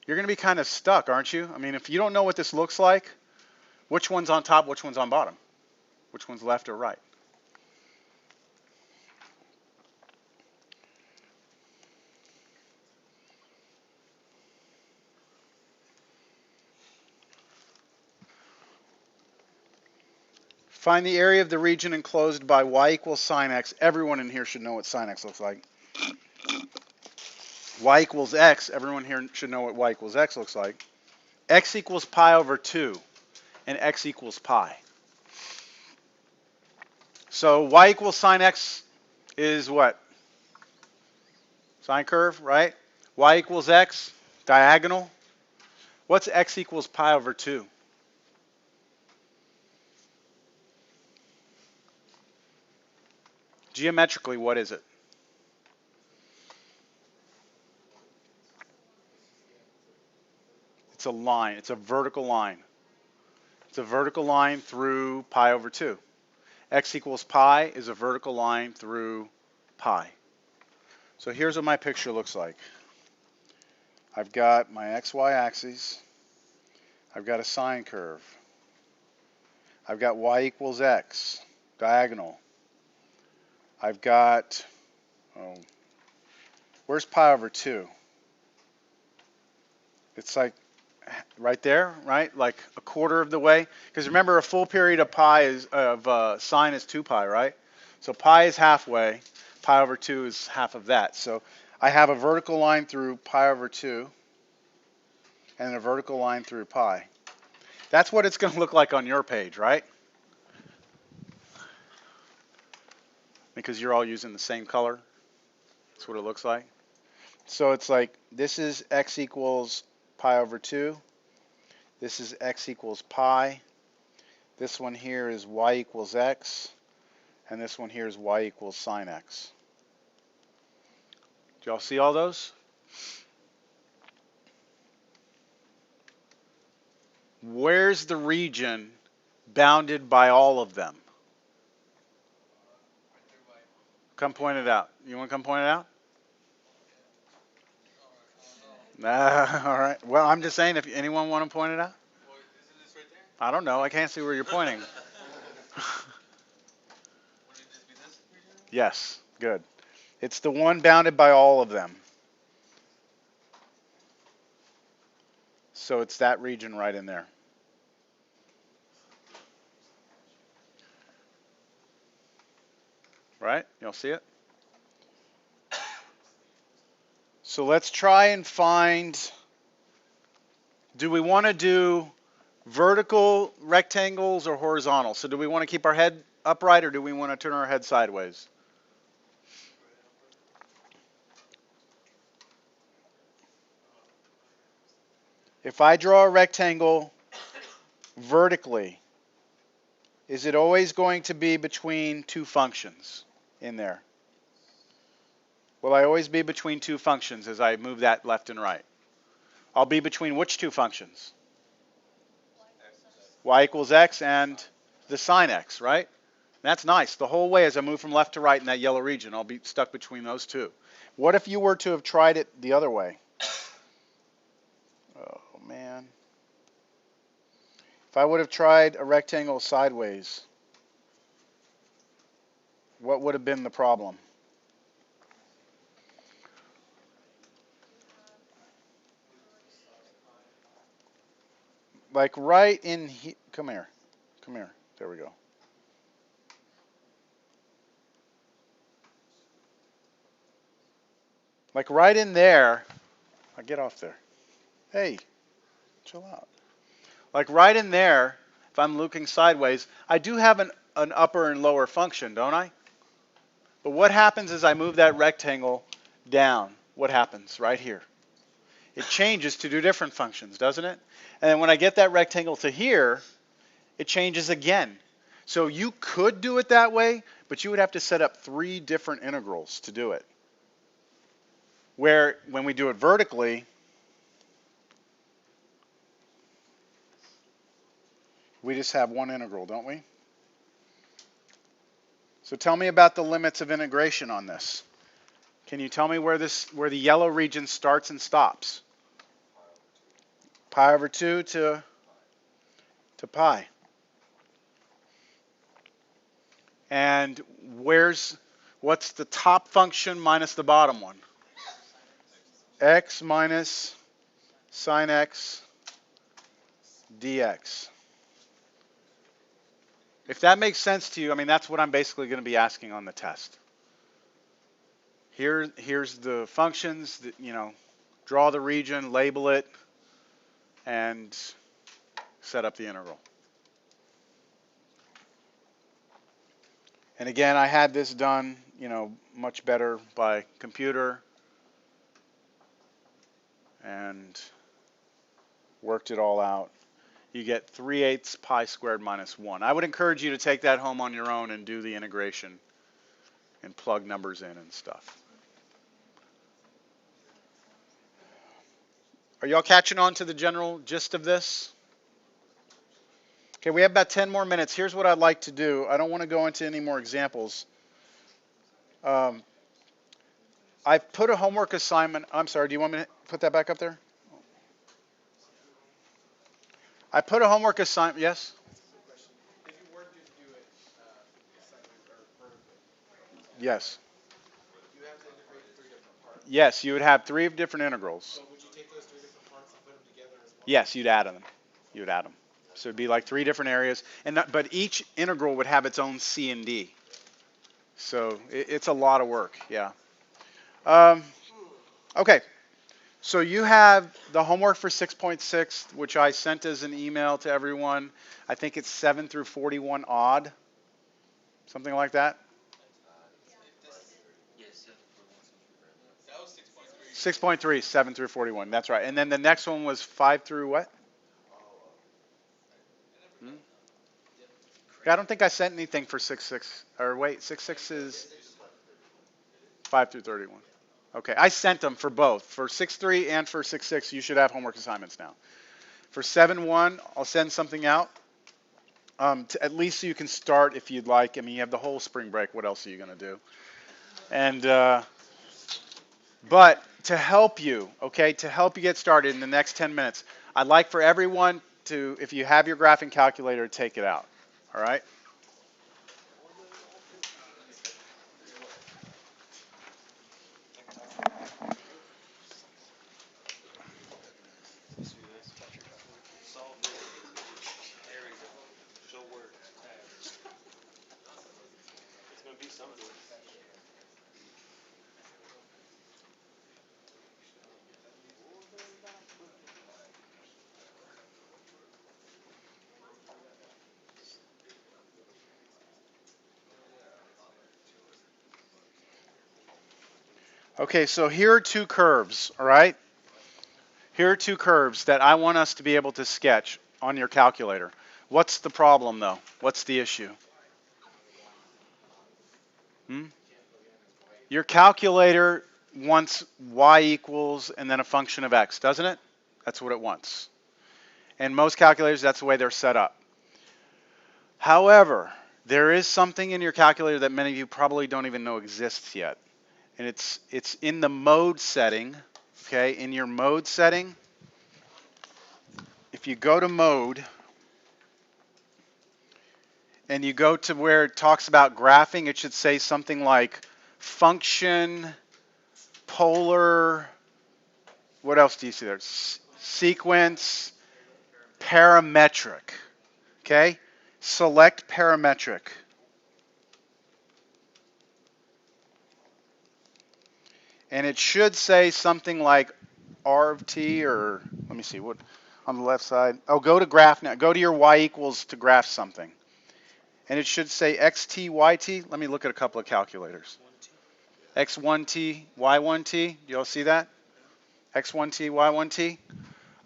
you're going to be kind of stuck, aren't you? I mean, if you don't know what this looks like, which one's on top, which one's on bottom? Which one's left or right? Find the area of the region enclosed by y equals sine x. Everyone in here should know what sine x looks like. Y equals x. Everyone here should know what y equals x looks like. X equals pi over 2, and x equals pi. So y equals sine x is what? Sine curve, right? Y equals x, diagonal. What's x equals pi over 2? Geometrically, what is it? It's a line. It's a vertical line. It's a vertical line through pi over 2. X equals pi is a vertical line through pi. So here's what my picture looks like. I've got my xy axes. I've got a sine curve. I've got y equals x, diagonal. I've got, oh, where's pi over 2? It's like right there, right? Like a quarter of the way. Because remember, a full period of pi is sine is 2 pi, right? So pi is halfway. Pi over 2 is half of that. So I have a vertical line through pi over 2 and a vertical line through pi. That's what it's going to look like on your page, right? Because you're all using the same color. That's what it looks like. So it's like this is x equals pi over 2. This is x equals pi. This one here is y equals x. And this one here is y equals sine x. Do y'all see all those? Where's the region bounded by all of them? Come point it out. You want to come point it out? All right. Well, I'm just saying, if anyone want to point it out? Well, isn't this right there? I don't know. I can't see where you're pointing. Would it just be this region? Yes. Good. It's the one bounded by all of them. So it's that region right in there. Right? You'll see it? So let's try and find, do we want to do vertical rectangles or horizontal? So do we want to keep our head upright or do we want to turn our head sideways? If I draw a rectangle vertically, is it always going to be between two functions in there? Will I always be between two functions as I move that left and right? I'll be between which two functions? Y equals x and the sine x, right? That's nice. The whole way as I move from left to right in that yellow region, I'll be stuck between those two. What if you were to have tried it the other way? Oh, man. If I would have tried a rectangle sideways, what would have been the problem? Like right in here. Come here. Come here. There we go. Like right in there. I get off there. Hey, chill out. Like right in there, if I'm looking sideways, I do have an upper and lower function, don't I? But what happens as I move that rectangle down? What happens right here? It changes to do different functions, doesn't it? And then when I get that rectangle to here, it changes again. So you could do it that way, but you would have to set up 3 different integrals to do it. Where when we do it vertically, we just have one integral, don't we? So tell me about the limits of integration on this. Can you tell me where the yellow region starts and stops? Pi over 2 to pi. And what's the top function minus the bottom one? X minus sine x dx. If that makes sense to you, I mean, that's what I'm basically going to be asking on the test. Here's the functions, that, draw the region, label it, and set up the integral. And again, I had this done, much better by computer and worked it all out. You get 3/8 pi squared minus 1. I would encourage you to take that home on your own and do the integration and plug numbers in and stuff. Are y'all catching on to the general gist of this? Okay, we have about 10 more minutes. Here's what I'd like to do. I don't want to go into any more examples. I've put a homework assignment. I'm sorry, do you want me to put that back up there? I put a homework assignment. Yes? If you were to do it assignment or vertically, Yes. you have to integrate 3 different parts. Yes, you would have 3 different integrals. So would you take those 3 different parts and put them together as one? Yes, you'd add them. You would add them. So it'd be like 3 different areas, but each integral would have its own C and D. So it's a lot of work. Yeah. Okay. So you have the homework for 6.6, which I sent as an email to everyone. I think it's 7 through 41 odd, something like that. That was 6.3. 6.3, 7 through 41. That's right. And then the next one was 5 through what? I don't think I sent anything for 6.6. Or wait, 6.6 is 5 through 31. Okay, I sent them for both. For 6.3 and for 6.6, you should have homework assignments now. For 7.1, I'll send something out. At least so you can start if you'd like. I mean, you have the whole spring break. What else are you going to do? And but to help you, okay, to help you get started in the next 10 minutes, I'd like for everyone to, if you have your graphing calculator, take it out. All right? Okay, so here are 2 curves, all right? Here are 2 curves that I want us to be able to sketch on your calculator. What's the problem, though? What's the issue? Your calculator wants y equals and then a function of x, doesn't it? That's what it wants. And most calculators, that's the way they're set up. However, there is something in your calculator that many of you probably don't even know exists yet. And it's in the mode setting, okay? In your mode setting, if you go to mode and you go to where it talks about graphing, it should say something like function, polar, what else do you see there? Sequence, parametric, okay? Select parametric. And it should say something like R of t, or let me see, what on the left side? Oh, go to graph now. Go to your y equals to graph something. And it should say xt, yt. Let me look at a couple of calculators. x1t, y1t. Do you all see that? x1t, y1t.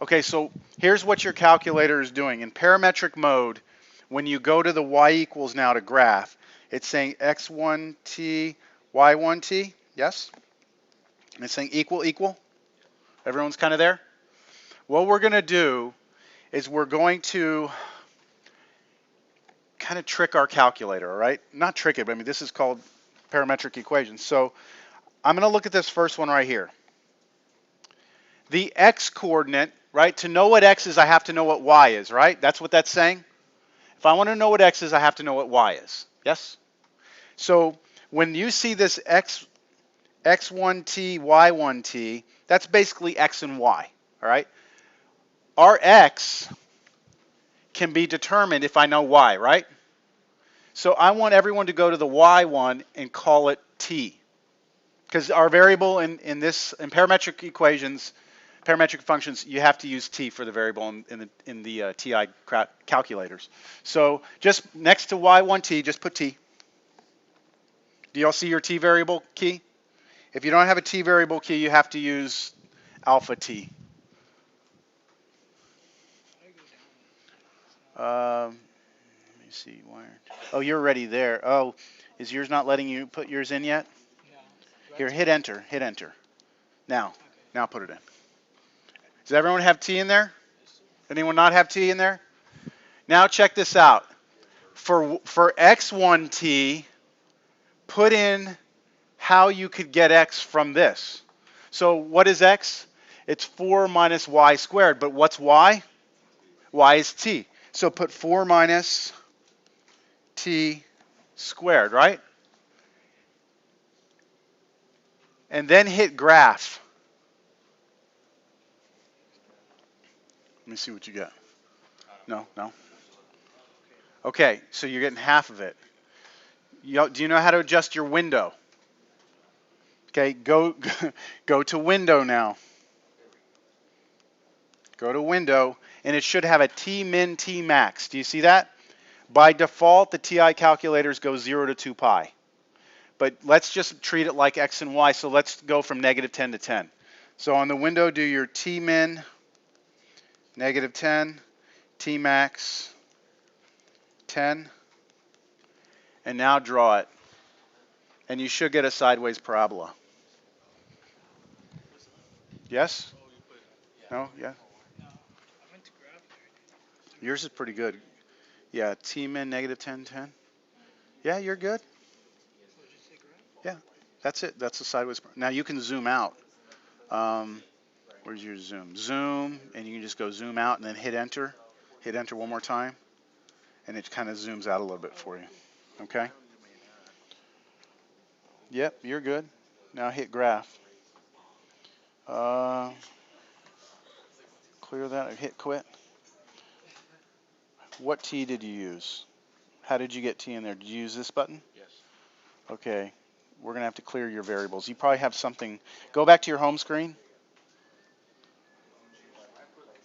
Okay, so here's what your calculator is doing. In parametric mode, when you go to the y equals now to graph, it's saying x1t, y1t, yes? And it's saying equal, equal. Everyone's kind of there? What we're going to do is we're going to kind of trick our calculator, all right? Not trick it, but I mean, this is called parametric equations. So I'm going to look at this first one right here. The x coordinate, right? To know what x is, I have to know what y is, right? That's what that's saying. If I want to know what x is, I have to know what y is. Yes? So when you see this x1t, y1t, that's basically x and y, all right? Our x can be determined if I know y, right? So I want everyone to go to the y one and call it t. Because our variable in parametric equations, parametric functions, you have to use t for the variable in the TI calculators. So just next to y1t, just put t. Do y'all see your t variable key? If you don't have a t variable key, you have to use alpha t. Let me see. Oh, you're already there. Oh, is yours not letting you put yours in yet? Here, hit enter. Hit enter. Now. Now put it in. Does everyone have t in there? Anyone not have t in there? Now check this out. For x1t, put in how you could get x from this. So what is x? It's 4 minus y squared. But what's y? Y is t. So put 4 minus t squared, right? And then hit graph. Let me see what you got. No, no. Okay, so you're getting half of it. Do you know how to adjust your window? Okay, go to window now. Go to window, and it should have a T min, T max. Do you see that? By default, the TI calculators go 0 to 2 pi. But let's just treat it like x and y, so let's go from negative 10 to 10. So on the window, do your T min, negative 10, T max, 10, and now draw it. And you should get a sideways parabola. Yes? No? Yeah? Yours is pretty good. Yeah, T min, negative 10, 10. Yeah, you're good. Yeah, that's it. That's the sideways. Now you can zoom out. Where's your zoom? Zoom, and you can just go zoom out and then hit enter. Hit enter one more time, and it kind of zooms out a little bit for you. Okay? Yep, you're good. Now hit graph. Clear that. Hit quit. What T did you use? How did you get T in there? Did you use this button? Yes. Okay. We're going to have to clear your variables. You probably have something. Go back to your home screen.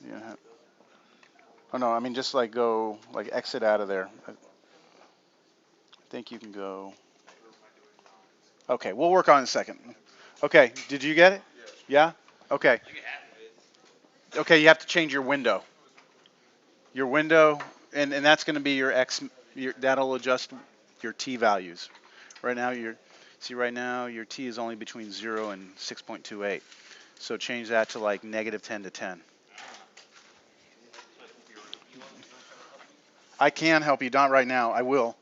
Yeah. Oh, no, I mean just like go, like exit out of there. I think you can go. Okay, we'll work on it in a second. Okay, did you get it? Yeah? Okay. Okay, you have to change your window. Your window, and that's going to be your X, that'll adjust your T values. Right now, right now your T is only between 0 and 6.28. So change that to like negative 10 to 10. I can help you, not right now, I will.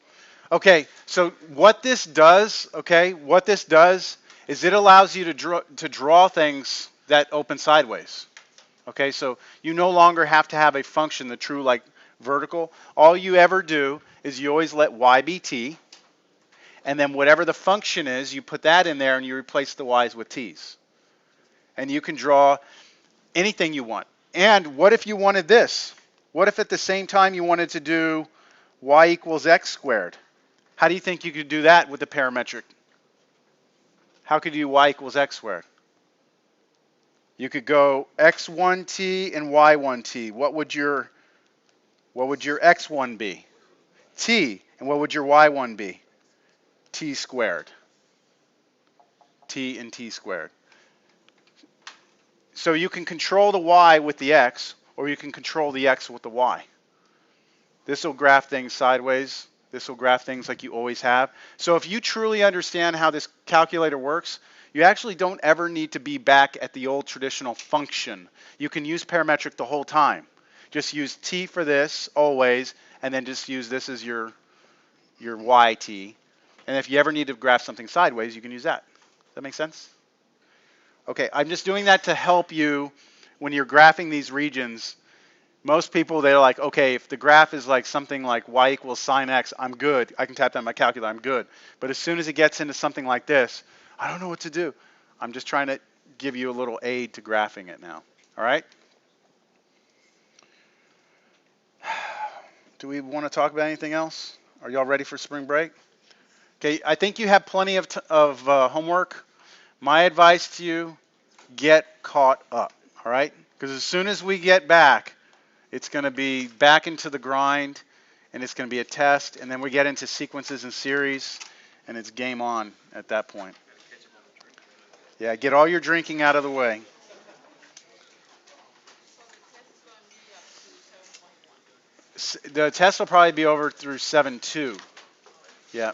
Okay, so what this does, is it allows you to draw things that open sideways. Okay, so you no longer have to have a function, the true like vertical. All you ever do is you always let y be t, and then whatever the function is, you put that in there and you replace the y's with t's. And you can draw anything you want. And what if you wanted this? What if at the same time you wanted to do y equals x squared? How do you think you could do that with the parametric? How could you do y equals x squared? You could go x1t and y1t. What would your x1 be? T. And what would your y1 be? T squared. T and t squared. So you can control the y with the x, or you can control the x with the y. This will graph things sideways. This will graph things like you always have. So if you truly understand how this calculator works, you actually don't ever need to be back at the old traditional function. You can use parametric the whole time. Just use t for this always, and then just use this as your yt. And if you ever need to graph something sideways, you can use that. Does that make sense? Okay, I'm just doing that to help you when you're graphing these regions. Most people, they're like, okay, if the graph is like something like y equals sine x, I'm good. I can tap that on my calculator, I'm good. But as soon as it gets into something like this, I don't know what to do. I'm just trying to give you a little aid to graphing it now. All right? Do we want to talk about anything else? Are y'all ready for spring break? Okay, I think you have plenty of homework. My advice to you, get caught up, all right? Because as soon as we get back, it's going to be back into the grind, and it's going to be a test, and then we get into sequences and series, and it's game on at that point. Yeah, get all your drinking out of the way. So the test is going to be up to 7.1. The test will probably be over through 7.2. Yeah.